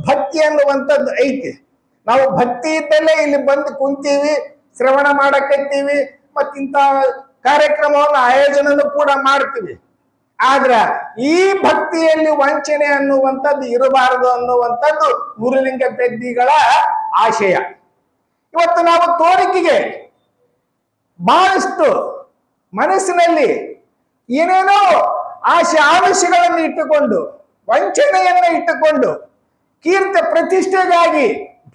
ಭಕ್ತಿ ಅನ್ನುವಂಥದ್ದು ಐತಿ. ನಾವು ಭಕ್ತಿ ಇದ್ದಲ್ಲೇ ಇಲ್ಲಿ ಬಂದು ಕುಂತೀವಿ, ಶ್ರವಣ ಮಾಡಕತ್ತೀವಿ, ಮತ್ತಿಂತ ಕಾರ್ಯಕ್ರಮವನ್ನು ಆಯೋಜನೆ ಕೂಡ ಮಾಡ್ತೀವಿ. ಆದ್ರ ಈ ಭಕ್ತಿಯಲ್ಲಿ ವಂಚನೆ ಅನ್ನುವಂಥದ್ದು ಇರಬಾರದು ಅನ್ನುವಂಥದ್ದು ಗುರುಲಿಂಗ ಪೆದ್ದಿಗಳ ಆಶಯ. ಇವತ್ತು ನಾವು ತೋರಿಕೆಗೆ ಬಹಳಷ್ಟು ಮನಸ್ಸಿನಲ್ಲಿ ಏನೇನೋ ಆಶಯಗಳನ್ನು ಇಟ್ಟುಕೊಂಡು, ವಂಚನೆಯನ್ನ ಇಟ್ಟುಕೊಂಡು, ಕೀರ್ತಿ ಪ್ರತಿಷ್ಠೆಗಾಗಿ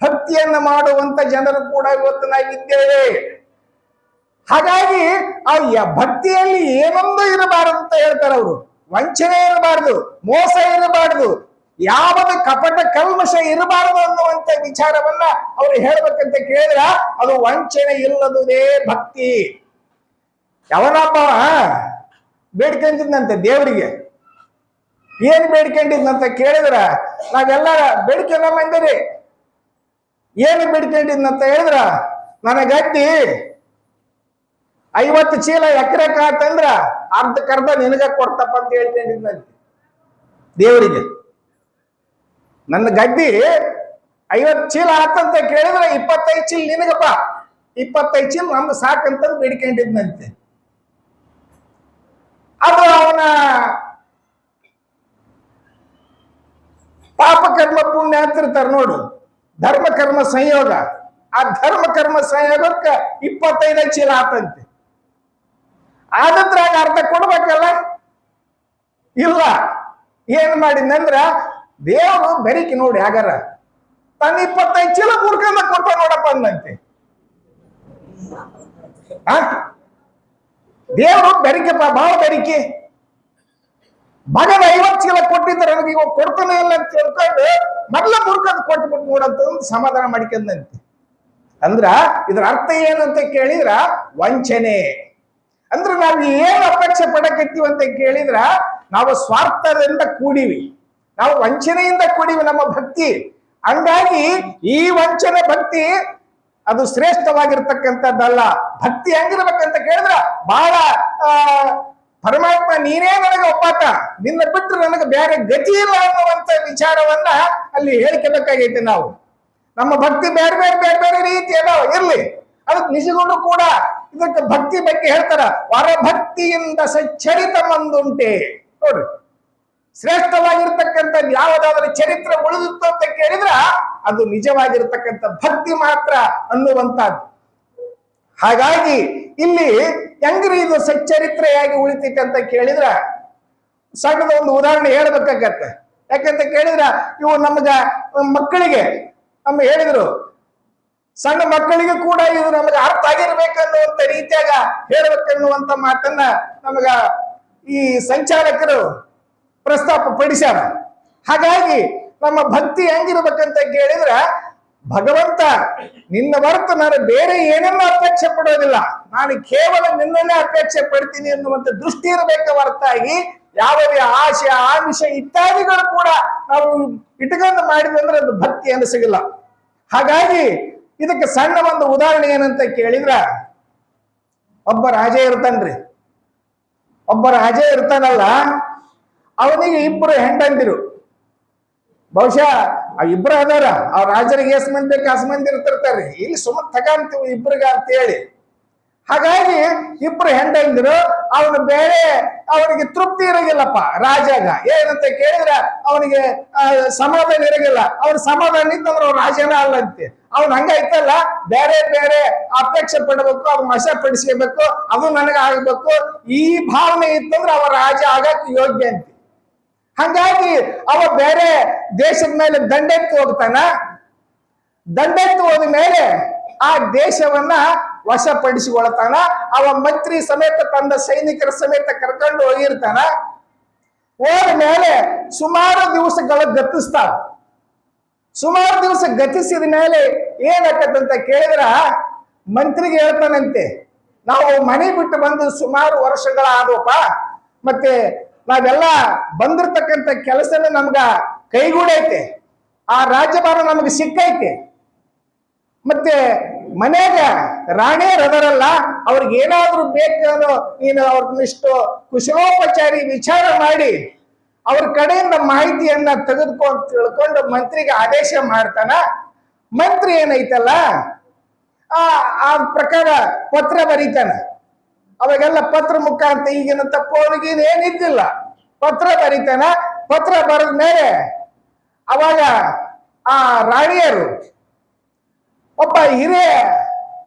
ಭಕ್ತಿಯನ್ನ ಮಾಡುವಂತ ಜನರು ಕೂಡ ಇವತ್ತು ನಾವಿದ್ದೇವೆ. ಹಾಗಾಗಿ ಭಕ್ತಿಯಲ್ಲಿ ಏನೊಂದು ಇರಬಾರದು ಅಂತ ಹೇಳ್ತಾರೆ ಅವರು. ವಂಚನೆ ಇರಬಾರದು, ಮೋಸ ಇರಬಾರದು, ಯಾವುದು ಕಪಟ ಕಲ್ಮಶ ಇರಬಾರದು ಅನ್ನುವಂತ ವಿಚಾರವನ್ನ ಅವ್ರು ಹೇಳ್ಬೇಕಂತ ಕೇಳಿದ್ರ ಅದು ವಂಚನೆ ಇಲ್ಲದುದೇ ಭಕ್ತಿ. ಯಾವನೊಬ್ಬ ಬೇಡ್ಕೊಂಡಿದ್ನಂತೆ ದೇವರಿಗೆ. ಏನ್ ಬೇಡ್ಕೊಂಡಿದ್ನಂತ ಕೇಳಿದ್ರ ನಾವೆಲ್ಲ ಬೇಡ್ಕೊಂಡ ಮಂದಿರಿ. ಏನು ಬೇಡ್ಕೊಂಡಿದ್ನಂತ ಹೇಳಿದ್ರ ನನ್ನ ಗದ್ದಿ 50 ಚೀಲ ಎಕರೆ ಕಾತಂದ್ರ ಅರ್ಧಕ್ಕರ್ಧ ನಿನಗ ಕೊಡ್ತಪ್ಪ ಅಂತ ಹೇಳ್ಕೊಂಡಿದ್ನಂತೆ ದೇವರಿಗೆ. ನನ್ನ ಗದ್ದಿ 50 ಚೀಲ ಆತಂತ ಕೇಳಿದ್ರೆ 25 ಚೀಲ ನಿನಗಪ್ಪ, 25 ಚೀಲ ನಮ್ದು ಸಾಕಂತ ಬೇಡ್ಕೊಂಡಿದ್ನಂತೆ. ಅದು ಅವನ ಪಾಪ ಕರ್ಮ ಪುಣ್ಯ ಅಂತಿರ್ತಾರೆ ನೋಡು, ಧರ್ಮ ಕರ್ಮ ಸಂಯೋಗ. ಆ ಧರ್ಮ ಕರ್ಮ ಸಂಯೋಗಕ್ಕ 25 ಚೀಲ ಆತಂತೆ. ಆದದ್ರಾಗ ಅರ್ಧ ಕೊಡ್ಬೇಕಲ್ಲ, ಇಲ್ಲ. ಏನ್ ಮಾಡಿದ್ನಂದ್ರ ದೇವರು ಬೆರಿಕಿ ನೋಡಿ ಯಾಗಾರ ತನ್ನ 25 ಚೀಲ ಮುರ್ಕೊಂಡ ಕೊಟ್ಟ ನೋಡಪ್ಪ ಅಂದಂತೆ. ದೇವರು ಬೆರಿಕೆಪ್ಪ, ಬಹಳ ಬೆರಿಕೆ. ಮಗನ 50 ಚೀಲ ಕೊಟ್ಟಿದ್ರೆ ನನಗೆ ಇವಾಗ ಕೊಡ್ತಾನೆ ಇಲ್ಲ ಅಂತ ತಿಳ್ಕೊಂಡು ಮೊದಲ ಮುರ್ಕಂದು ಕೊಟ್ಬಿಟ್ಟು ನೋಡಂತ ಒಂದು ಸಮಾಧಾನ ಮಾಡಿಕೊಂಡಂತೆ. ಅಂದ್ರ ಇದ್ರ ಅರ್ಥ ಏನಂತ ಕೇಳಿದ್ರ ವಂಚನೆ. ಅಂದ್ರೆ ನಾವು ಏನು ಅಪೇಕ್ಷೆ ಪಡಕತ್ತೀವಿ ಅಂತ ಕೇಳಿದ್ರ ನಾವು ಸ್ವಾರ್ಥದಿಂದ ಕೂಡಿವಿ, ನಾವು ವಂಚನೆಯಿಂದ ಕೂಡಿವಿ ನಮ್ಮ ಭಕ್ತಿ. ಹಂಗಾಗಿ ಈ ವಂಚನೆ ಭಕ್ತಿ ಅದು ಶ್ರೇಷ್ಠವಾಗಿರ್ತಕ್ಕಂಥದ್ದಲ್ಲ. ಭಕ್ತಿ ಹೆಂಗಿರ್ಬೇಕಂತ ಕೇಳಿದ್ರ ಬಹಳ ಪರಮಾತ್ಮ ನೀನೇ ನನಗೆ ಒಪ್ಪಾತ, ನಿನ್ನ ಬಿಟ್ಟು ನನಗೆ ಬೇರೆ ಗತಿ ಇಲ್ಲ ಅನ್ನುವಂತ ವಿಚಾರವನ್ನ ಅಲ್ಲಿ ಹೇಳ್ಕೋಬೇಕಾಗೈತೆ. ನಾವು ನಮ್ಮ ಭಕ್ತಿ ಬೇರೆ ಬೇರೆ ಬೇರೆ ಬೇರೆ ರೀತಿ ಅದಾವ, ಇರ್ಲಿ. ಅದಕ್ಕೆ ನಿಜಗೊಂಡು ಕೂಡ ಇದಕ್ಕೆ ಭಕ್ತಿ ಬಗ್ಗೆ ಹೇಳ್ತಾರ, ವರಭಕ್ತಿಯಿಂದ ಸಚ್ಚರಿತ ಮಂದುಂಟೆ. ನೋಡ್ರಿ, ಶ್ರೇಷ್ಠವಾಗಿರ್ತಕ್ಕಂಥ ಯಾವುದಾದ್ರೂ ಚರಿತ್ರೆ ಉಳಿದಿತ್ತು ಅಂತ ಕೇಳಿದ್ರ ಅದು ನಿಜವಾಗಿರ್ತಕ್ಕಂಥ ಭಕ್ತಿ ಮಾತ್ರ ಅನ್ನುವಂಥದ್ದು. ಹಾಗಾಗಿ ಇಲ್ಲಿ ಹೆಂಗ್ರಿ ಇದು ಸಚ್ಚರಿತ್ರೆಯಾಗಿ ಉಳಿತೈತೆ ಅಂತ ಕೇಳಿದ್ರ ಸಣ್ಣದ ಒಂದು ಉದಾಹರಣೆ ಹೇಳ್ಬೇಕಾಗತ್ತೆ. ಯಾಕಂತ ಕೇಳಿದ್ರ ಇವು ನಮ್ಗ ಮಕ್ಕಳಿಗೆ ನಮ್ಮ ಹೇಳಿದ್ರು, ಸಣ್ಣ ಮಕ್ಕಳಿಗೆ ಕೂಡ ಇದು ನಮಗೆ ಅರ್ಥ ಆಗಿರ್ಬೇಕನ್ನುವಂತ ರೀತಿಯಾಗ ಹೇಳ್ಬೇಕನ್ನುವಂತ ಮಾತನ್ನ ನಮಗ ಈ ಸಂಚಾಲಕರು ಪ್ರಸ್ತಾಪ ಪಡಿಸ್ಯಾರ. ಹಾಗಾಗಿ ನಮ್ಮ ಭಕ್ತಿ ಹೆಂಗಿರ್ಬೇಕಂತ ಕೇಳಿದ್ರ ಭಗವಂತ ನಿನ್ನ ಹೊರತು ನಾನು ಬೇರೆ ಏನನ್ನ ಅಪೇಕ್ಷೆ ಪಡೋದಿಲ್ಲ, ನಾನು ಕೇವಲ ನಿನ್ನನ್ನೇ ಅಪೇಕ್ಷೆ ಪಡ್ತೀನಿ ಎನ್ನುವಂತ ದೃಷ್ಟಿ ಇರಬೇಕ ಹೊರತಾಗಿ ಯಾವುದೇ ಆಶೆ ಆಮಿಷ ಇತ್ಯಾದಿಗಳು ಕೂಡ ನಾವು ಇಟ್ಕೊಂಡು ಮಾಡಿದ್ವಿ ಅಂದ್ರೆ ಅದು ಭಕ್ತಿ ಅನಿಸಿಲ್ಲ. ಹಾಗಾಗಿ ಇದಕ್ಕೆ ಸಣ್ಣ ಒಂದು ಉದಾಹರಣೆ ಏನಂತ ಕೇಳಿದ್ರ, ಒಬ್ಬ ರಾಜ ಇರ್ತಾನ್ರಿ. ಒಬ್ಬ ರಾಜ ಇರ್ತಾನಲ್ಲ, ಅವನಿಗೆ 2 ಹೆಂಡಂದಿರು. ಬಹುಶಃ ಆ 2 ಅದಾರ. ಆ ರಾಜರಿಗೆ ಎಸ್ ಮಂದಿ ಬೇಕು ಅಸ್ ಮಂದಿ ಇರ್ತಿರ್ತಾರ್ರಿ. ಇಲ್ಲಿ ಸುಮ್ಮನೆ ತಗಂತೀವಿ 2 ಅಂತ ಹೇಳಿ. ಹಾಗಾಗಿ 2 ಹೆಂಡಂದಿರು. ಅವನು ಬೇರೆ ಅವನಿಗೆ ತೃಪ್ತಿ ಇರಗಿಲ್ಲಪ್ಪ ರಾಜಾಗ. ಏನಂತ ಕೇಳಿದ್ರ ಅವನಿಗೆ ಸಮಾಧಾನ ಇರಗಿಲ್ಲ. ಅವನ ಸಮಾಧಾನ ಇತ್ತಂದ್ರೆ ಅವ್ರ ರಾಜನ ಅಲ್ಲಂತೆ. ಅವ್ನು ಹಂಗೈತಲ್ಲ, ಬೇರೆ ಬೇರೆ ಅಪೇಕ್ಷೆ ಪಡಬೇಕು, ಅದು ವಶ ಪಡಿಸ್ಕೋಬೇಕು, ಅದು ನನಗೆ ಆಗ್ಬೇಕು, ಈ ಭಾವನೆ ಇತ್ತಂದ್ರೆ ಅವ ರಾಜ ಆಗಕ್ಕೆ ಯೋಗ್ಯ ಅಂತ. ಹಂಗಾಗಿ ಅವ ಬೇರೆ ದೇಶದ ಮೇಲೆ ದಂಡೆತ್ತಿ ಹೋಗ್ತಾನ. ದಂಡೆತ್ತಿ ಹೋದ ಮೇಲೆ ಆ ದೇಶವನ್ನ ವಶಪಡಿಸಿಕೊಳ್ತಾನ. ಅವ ಮಂತ್ರಿ ಸಮೇತ ತನ್ನ ಸೈನಿಕರ ಸಮೇತ ಕರ್ಕೊಂಡು ಹೋಗಿರ್ತಾನ. ಹೋದ ಮೇಲೆ ಸುಮಾರು ದಿವಸಗಳ ಗತಿಸ್ತಾವ. ಸುಮಾರು ದಿವಸ ಗತಿಸಿದ ಮೇಲೆ ಏನಾಕತ್ತಂತ ಕೇಳಿದ್ರ ಮಂತ್ರಿಗೆ ಹೇಳ್ತಾನಂತೆ, ನಾವು ಮನೆ ಬಿಟ್ಟು ಬಂದು ಸುಮಾರು ವರ್ಷಗಳಾದವಪ್ಪ, ಮತ್ತೆ ನಾವೆಲ್ಲ ಬಂದಿರ್ತಕ್ಕಂಥ ಕೆಲಸನ ನಮ್ಗ ಕೈಗೂಡೈತೆ, ಆ ರಾಜ್ಯಭಾರ ನಮಗೆ ಸಿಕ್ಕೈತೆ, ಮತ್ತೆ ಮನೆಯಾಗ ರಾಣಿಯರ್ ಅದರಲ್ಲ, ಅವ್ರಿಗೆ ಏನಾದ್ರೂ ಬೇಕನ್ನೋ ನೀನು ಅವ್ರನ್ನಿಷ್ಟು ಕುಶಲೋಪಚಾರಿ ವಿಚಾರ ಮಾಡಿ ಅವ್ರ ಕಡೆಯಿಂದ ಮಾಹಿತಿಯನ್ನ ತೆಗೆದುಕೊಂಡು ತಿಳ್ಕೊಂಡು ಮಂತ್ರಿಗೆ ಆದೇಶ ಮಾಡ್ತಾನ. ಮಂತ್ರಿ ಏನೈತಲ್ಲ ಆ ಪ್ರಕಾರ ಪತ್ರ ಬರೀತಾನ. ಅವಾಗೆಲ್ಲ ಪತ್ರ ಮುಖಾಂತರ, ಈಗಿನ ಫೋನ್ಗೀನ್ ಏನಿದ್ದಿಲ್ಲ, ಪತ್ರ ಬರೀತಾನ. ಪತ್ರ ಬರೆದ ಮೇಲೆ ಅವಾಗ ಆ ರಾಣಿಯರು, ಒಬ್ಬ ಹಿರಿಯ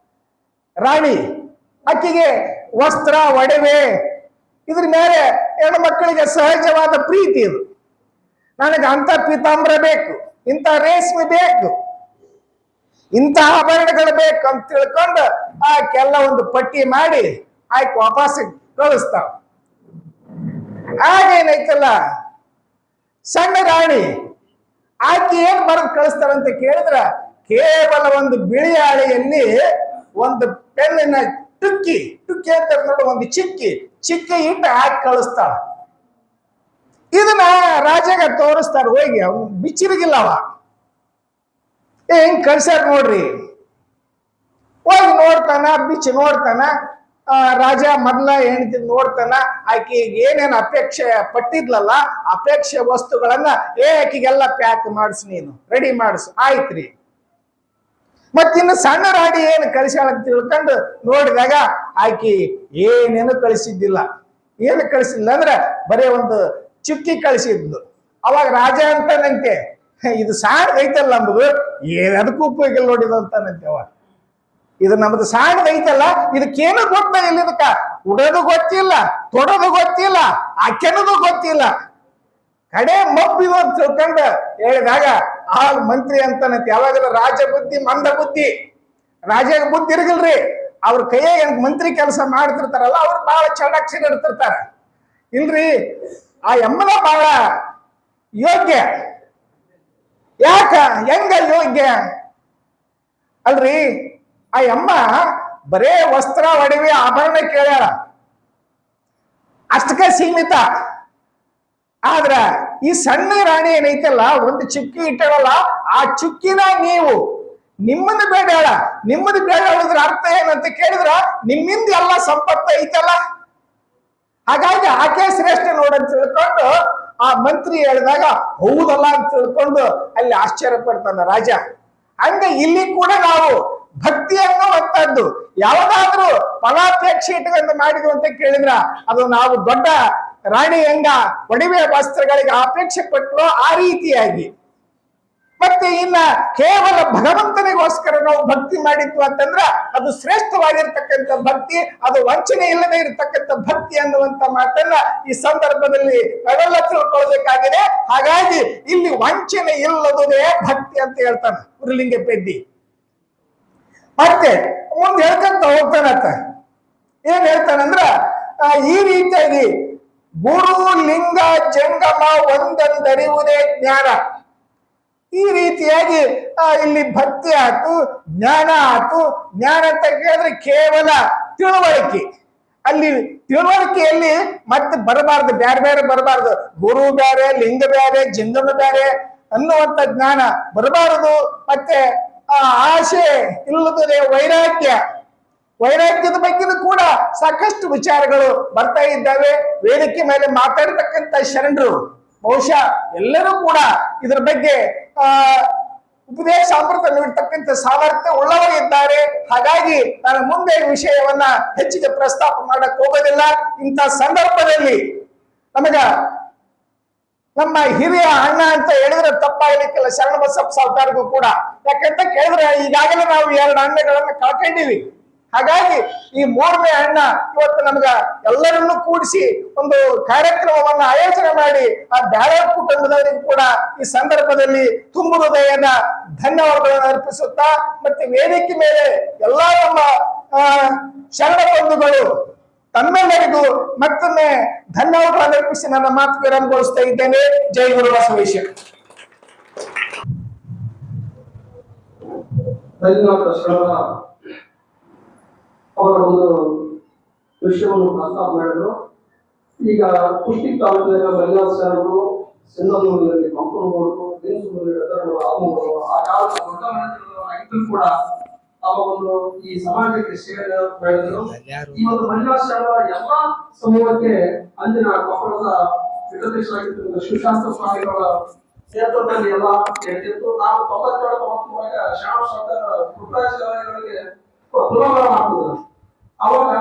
ರಾಣಿ, ಆಕೆಗೆ ವಸ್ತ್ರ ಒಡವೆ ಇದ್ರ ಮೇಲೆ ಹೆಣ್ಣು ಮಕ್ಕಳಿಗೆ ಸಹಜವಾದ ಪ್ರೀತಿ. ಇದು ನನಗೆ ಅಂತ ಪೀತಾಂಬರ ಬೇಕು, ಇಂಥ ರೇಷ್ಮೆ ಬೇಕು, ಇಂಥ ಆಭರಣಗಳು ಬೇಕು ಅಂತ ತಿಳ್ಕೊಂಡು ಆಕೆಲ್ಲ ಒಂದು ಪಟ್ಟಿ ಮಾಡಿ ಆಯ್ಕೆ ವಾಪಸ್ ಕಳಿಸ್ತಾವ. ಆಗೇನೈತಲ್ಲ ಸಣ್ಣ ರಾಣಿ ಆಕೆ ಏನ್ ಬರೆದು ಕಳಿಸ್ತಾರಂತ ಕೇಳಿದ್ರ, ಕೇವಲ ಒಂದು ಬಿಳಿ ಹಾಳೆಯಲ್ಲಿ ಒಂದು ಪೆನ್ನಿನ ಟುಕ್ಕಿ ಅಂತ ನೋಡಿ, ಒಂದು ಚಿಕ್ಕಿ ಇಟ್ಟು ಹಾಕಿ ಕಳಿಸ್ತಾಳ. ಇದನ್ನ ರಾಜಾಗ ತೋರಿಸ್ತಾರ, ಹೋಗಿ ಅವ್ನು ಬಿಚ್ಚಿರ್ಗಿಲ್ಲವ, ಹೆಂಗ್ ಕಳ್ಸ್ಯಾರ ನೋಡ್ರಿ. ಹೋಗಿ ನೋಡ್ತಾನ, ಬಿಚ್ಚಿ ನೋಡ್ತಾನ. ರಾಜ ಮೊದ್ಲ ಹೆಣ್ತಿ ನೋಡ್ತಾನ, ಆಕೆಗೆ ಏನೇನು ಅಪೇಕ್ಷೆ ಪಟ್ಟಿದ್ಲಲ್ಲ ಅಪೇಕ್ಷೆ ವಸ್ತುಗಳನ್ನ ಆಕೆಗೆಲ್ಲ ಪ್ಯಾಕ್ ಮಾಡಿಸ್, ನೀನು ರೆಡಿ ಮಾಡಿಸು, ಆಯ್ತ್ರಿ. ಮತ್ತಿನ್ನು ಸಣ್ಣ ರಾಣಿ ಏನು ಕಳಿಸ್ಯಾಳ ಅಂತ ತಿಳ್ಕೊಂಡು ನೋಡಿದಾಗ ಆಕಿ ಏನೇನು ಕಳಿಸಿದ್ದಿಲ್ಲ. ಏನು ಕಳಿಸಿಲ್ಲ ಅಂದ್ರೆ ಬರೇ ಒಂದು ಚುಕ್ಕಿ ಕಳಿಸಿದ್ಲು. ಅವಾಗ ರಾಜ ಅಂತಾನಂತೆ, ಇದು ಸಾಣದೈತಲ್ಲ ನಮ್ದು, ಏನದಕ್ಕೂ ಉಪಯೋಗ ಇಲ್ಲ ನೋಡಿದ ಅಂತಾನಂತೆ. ಅವ ಇದು ನಮ್ದು ಸಾಣದೈತಲ್ಲ, ಇದಕ್ಕೇನು ಗೊತ್ತಿಲ್ಲ, ಇದಕ್ಕ ಉಡೋದು ಗೊತ್ತಿಲ್ಲ, ತೊಡೋದು ಗೊತ್ತಿಲ್ಲ, ಆಕೆನದು ಗೊತ್ತಿಲ್ಲ. ಕಡೆ ಮಬ್ಬಿದು ಅಂತ ತಿಳ್ಕೊಂಡು ಹೇಳಿದಾಗ ಆ ಮಂತ್ರಿ ಅಂತಾನಂತೆ, ಯಾವಾಗಲೂ ರಾಜ ಬುದ್ಧಿ ಮಂದ ಬುದ್ಧಿ, ರಾಜ ಬುದ್ಧಿ ಇರ್ಗಿಲ್ರಿ. ಅವ್ರ ಕೈಯಾಗ ಮಂತ್ರಿ ಕೆಲಸ ಮಾಡ್ತಿರ್ತಾರಲ್ಲ ಅವ್ರು ಬಹಳ ಚಡಕ್ಷರ ಇಡ್ತಿರ್ತಾರ. ಇಲ್ರಿ, ಆ ಎಮ್ಮನ ಬಹಳ ಯೋಗ್ಯ. ಯಾಕ ಹೆಂಗ ಯೋಗ್ಯ ಅಲ್ರಿ, ಆ ಅಮ್ಮ ಬರೇ ವಸ್ತ್ರ ಒಡವೆ ಆಭರಣ ಕೇಳ್ಯಾಳ, ಅಷ್ಟಕ್ಕೆ ಸೀಮಿತ. ಆದ್ರ ಈ ಸಣ್ಣ ರಾಣಿ ಏನೈತಲ್ಲ, ಒಂದು ಚುಕ್ಕಿ ಇಟ್ಟಳಲ್ಲ, ಆ ಚುಕ್ಕಿನ ನೀವು ನಿಮ್ಮನ್ನು ಬೇಡ, ನಿಮ್ಮದು ಬೇಡ ಹೇಳಿದ್ರ ಅರ್ಥ ಏನಂತ ಕೇಳಿದ್ರ ನಿಮ್ಮಿಂದ ಎಲ್ಲ ಸಂಪತ್ತು ಐತಲ್ಲ, ಹಾಗಾಗಿ ಆಕೆ ಶ್ರೇಷ್ಠ ನೋಡಂತ ತಿಳ್ಕೊಂಡು ಆ ಮಂತ್ರಿ ಹೇಳಿದಾಗ ಹೌದಲ್ಲ ಅಂತ ತಿಳ್ಕೊಂಡು ಅಲ್ಲಿ ಆಶ್ಚರ್ಯ ಪಡ್ತಾನ ರಾಜ. ಹಂಗ ಇಲ್ಲಿ ಕೂಡ ನಾವು ಭಕ್ತಿ ಅನ್ನುವಂಥದ್ದು ಯಾವುದಾದ್ರೂ ಫಲಾಪೇಕ್ಷೆ ಇಟ್ಕೊಂಡು ಮಾಡಿದ್ವು ಅಂತ ಕೇಳಿದ್ರ ಅದು ನಾವು ದೊಡ್ಡ ರಾಣಿ ಹೆಂಗ ಒಡವೆ ವಸ್ತ್ರಗಳಿಗೆ ಅಪೇಕ್ಷೆ ಪಟ್ಟರು ಆ ರೀತಿಯಾಗಿ. ಮತ್ತೆ ಇನ್ನ ಕೇವಲ ಭಗವಂತನಿಗೋಸ್ಕರ ನಾವು ಭಕ್ತಿ ಮಾಡಿದ್ವು ಅಂತಂದ್ರ ಅದು ಶ್ರೇಷ್ಠವಾಗಿರ್ತಕ್ಕಂಥ ಭಕ್ತಿ, ಅದು ವಂಚನೆ ಇಲ್ಲದೆ ಇರತಕ್ಕಂಥ ಭಕ್ತಿ ಅನ್ನುವಂತ ಮಾತನ್ನ ಈ ಸಂದರ್ಭದಲ್ಲಿ ನಾವೆಲ್ಲ ತಿಳ್ಕೊಳ್ಬೇಕಾಗಿದೆ. ಹಾಗಾಗಿ ಇಲ್ಲಿ ವಂಚನೆ ಇಲ್ಲದುದೇ ಭಕ್ತಿ ಅಂತ ಹೇಳ್ತಾನೆ ಉರುಲಿಂಗ ಪೆದ್ದಿ. ಮತ್ತೆ ಮುಂದೆ ಹೇಳ್ಕೊಂತ ಹೋಗ್ತಾನಂತ, ಏನ್ ಹೇಳ್ತಾನಂದ್ರ ಈ ರೀತಿಯಾಗಿ ಗುರು ಲಿಂಗ ಜಂಗಮ ಒಂದೊಂದರಿವುದೇ ಜ್ಞಾನ. ಈ ರೀತಿಯಾಗಿ ಇಲ್ಲಿ ಭಕ್ತಿ ಆಯ್ತು, ಜ್ಞಾನ ಆಯ್ತು. ಜ್ಞಾನ ಅಂತ ಕೇಳಿದ್ರೆ ಕೇವಲ ತಿಳುವಳಿಕೆ. ಅಲ್ಲಿ ತಿಳುವಳಿಕೆಯಲ್ಲಿ ಮತ್ತೆ ಬರಬಾರ್ದು, ಬೇರೆ ಬೇರೆ ಬರಬಾರ್ದು. ಗುರು ಬೇರೆ, ಲಿಂಗ ಬೇರೆ, ಜಂಗಮ ಬೇರೆ ಅನ್ನುವಂಥ ಜ್ಞಾನ ಬರಬಾರದು. ಮತ್ತೆ ಆಸೆ ಇಲ್ಲದೆ ವೈರಾಗ್ಯದ ಬಗ್ಗೆನೂ ಕೂಡ ಸಾಕಷ್ಟು ವಿಚಾರಗಳು ಬರ್ತಾ ಇದ್ದಾವೆ. ವೇದಿಕೆ ಮೇಲೆ ಮಾತಾಡ್ತಕ್ಕಂಥ ಶರಣರು ಬಹುಶಃ ಎಲ್ಲರೂ ಕೂಡ ಇದರ ಬಗ್ಗೆ ಉಪದೇಶ ಅಮೃತ ನೀಡತಕ್ಕಂಥ ಸಾಮರ್ಥ್ಯ ಉಳ್ಳವರಿದ್ದಾರೆ. ಹಾಗಾಗಿ ನಾನು ಮುಂದೆ ವಿಷಯವನ್ನ ಹೆಚ್ಚಿಗೆ ಪ್ರಸ್ತಾಪ ಮಾಡಕ್ ಹೋಗೋದಿಲ್ಲ. ಇಂಥ ಸಂದರ್ಭದಲ್ಲಿ ನಮ್ಮ ಹಿರಿಯ ಅಣ್ಣ ಅಂತ ಹೇಳಿದ್ರೆ ತಪ್ಪಾಗಲಿಕ್ಕಿಲ್ಲ, ಶರಣಬಸಪ್ಪ ಸಾವ್ಕಾರ್ಗೂ ಕೂಡ. ಯಾಕಂತ ಕೇಳಿದ್ರೆ ಈಗಾಗಲೇ ನಾವು 2 ಅಣ್ಣಗಳನ್ನ ಕಳ್ಕೊಂಡಿವಿ. ಹಾಗಾಗಿ ಈ 3ನೇ ಅಣ್ಣ ಇವತ್ತು ನಮ್ಗ ಎಲ್ಲರನ್ನೂ ಕೂಡಿಸಿ ಒಂದು ಕಾರ್ಯಕ್ರಮವನ್ನ ಆಯೋಜನೆ ಮಾಡಿ ಆ ಬ್ಯಾರೆ ಕುಟುಂಬದವರಿಗೂ ಕೂಡ ಈ ಸಂದರ್ಭದಲ್ಲಿ ತುಂಬು ಹೃದಯದ ಧನ್ಯವಾದಗಳನ್ನು ಅರ್ಪಿಸುತ್ತಾ, ಮತ್ತೆ ವೇದಿಕೆ ಮೇಲೆ ಎಲ್ಲಾ ನಮ್ಮ ಶರಣ ಬಂಧುಗಳು ತಮ್ಮೆಲ್ಲರಿಗೂ ಮತ್ತೊಮ್ಮೆ ಧನ್ಯವಾದಗಳನ್ನು ಅರ್ಪಿಸಿ ನನ್ನ ಮಾತು ವಿರಾಮಗೊಳಿಸ್ತಾ ಇದ್ದೇನೆ. ಜೈ ಗುರು ಬಸವೇಶ. ಅವರ ಒಂದು ವಿಷಯವನ್ನು ಪ್ರಸ್ತಾಪ ಮಾಡಿದ್ರು. ಈಗ ಕುಷ್ಟಿ ತಾಲೂಕಿನ ಮಹಿಳಾ ಶರಣರು ಸಿಂಧನೂರಿನಲ್ಲಿ ಕಂಪನಗೌಡರು, ದಿನಸೂರು, ಆಮೂರು, ಆ ಕಾಲದ ದೊಡ್ಡ ಮನೆತನದವರಾಗಿದ್ದರೂ ಕೂಡ ತಾವು ಒಂದು ಈ ಸಮಾಜಕ್ಕೆ ಸೇವೆ ಮಾಡಿದ್ರು. ಈ ಒಂದು ಮಹಿಳಾ ಶರಣರ ಎಲ್ಲಾ ಸಮೂಹಕ್ಕೆ ಅಂದಿನ ಕೊಪ್ಪಳದ ವಿತರಿಸಲಾಗಿತ್ತು ಶಿವಶಾಸ್ತ್ರ ಸ್ವಾಮಿಗಳ ನೇತೃತ್ವದಲ್ಲಿ ಎಲ್ಲ ನಡೆದಿತ್ತು. ನಾವು 97-93 ಶರಣ ಪುಟ್ಟರಾಜಗಳಿಗೆ ಪುನರ್ವಾರ ಮಾಡ್ತಿದ್ರು. ಅವಾಗ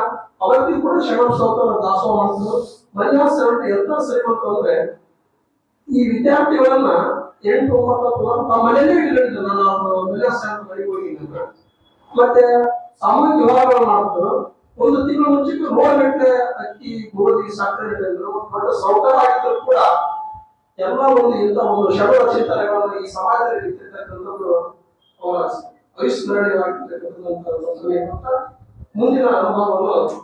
ಅವತ್ತಿಗೂ ಕೂಡ ಶರಣ ಸೌಕರ್ಯ ದಾಸೋಹ ಮಾಡ್ತಿದ್ರು. ಮಹಿಳಾ ಶರಣ ಎಂತ ಶ್ರೀಮಂತ ಅಂದ್ರೆ ಈ ವಿದ್ಯಾರ್ಥಿಗಳನ್ನ 8-9 ಮನೆಯಲ್ಲೇ ಇಟ್ಟಿದ್ರು. ನಾನು ಮಹಿಳಾ ಶರಣ ಮನೆಗೆ ಹೋಗಿದ್ದೆ. ಮತ್ತೆ ಸಾಮೂಹಿಕ ವಿವಾಹಗಳು ಮಾಡ್ತಿದ್ರು. 1 ತಿಂಗಳ ಮುಂಚೆಗೆ 100 ಗಂಟೆ ಅಕ್ಕಿ, ಗೋಧಿ, ಸಕ್ಕರೆ ಇಟ್ಟಿದ್ರು. ದೊಡ್ಡ ಸೌಕರ್ಯ ಆಗಿದ್ರು ಕೂಡ ಎಲ್ಲ ಒಂದು ಇಂಥ ಒಂದು ಶರಣ ಚಿಂತನೆಗಳನ್ನು ಈ ಸಮಾಜದಲ್ಲಿ ಇಟ್ಟಿರ್ತಕ್ಕಂಥದ್ದು ಅವಿಸ್ಮರಣೀಯವಾಗಿರ್ತಕ್ಕಂಥ ಮುಂದಿನ ಅನುಭವವನ್ನು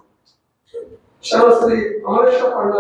ಶ್ರೀ ಅಮರೇಶ್ವರ ಅಣ್ಣ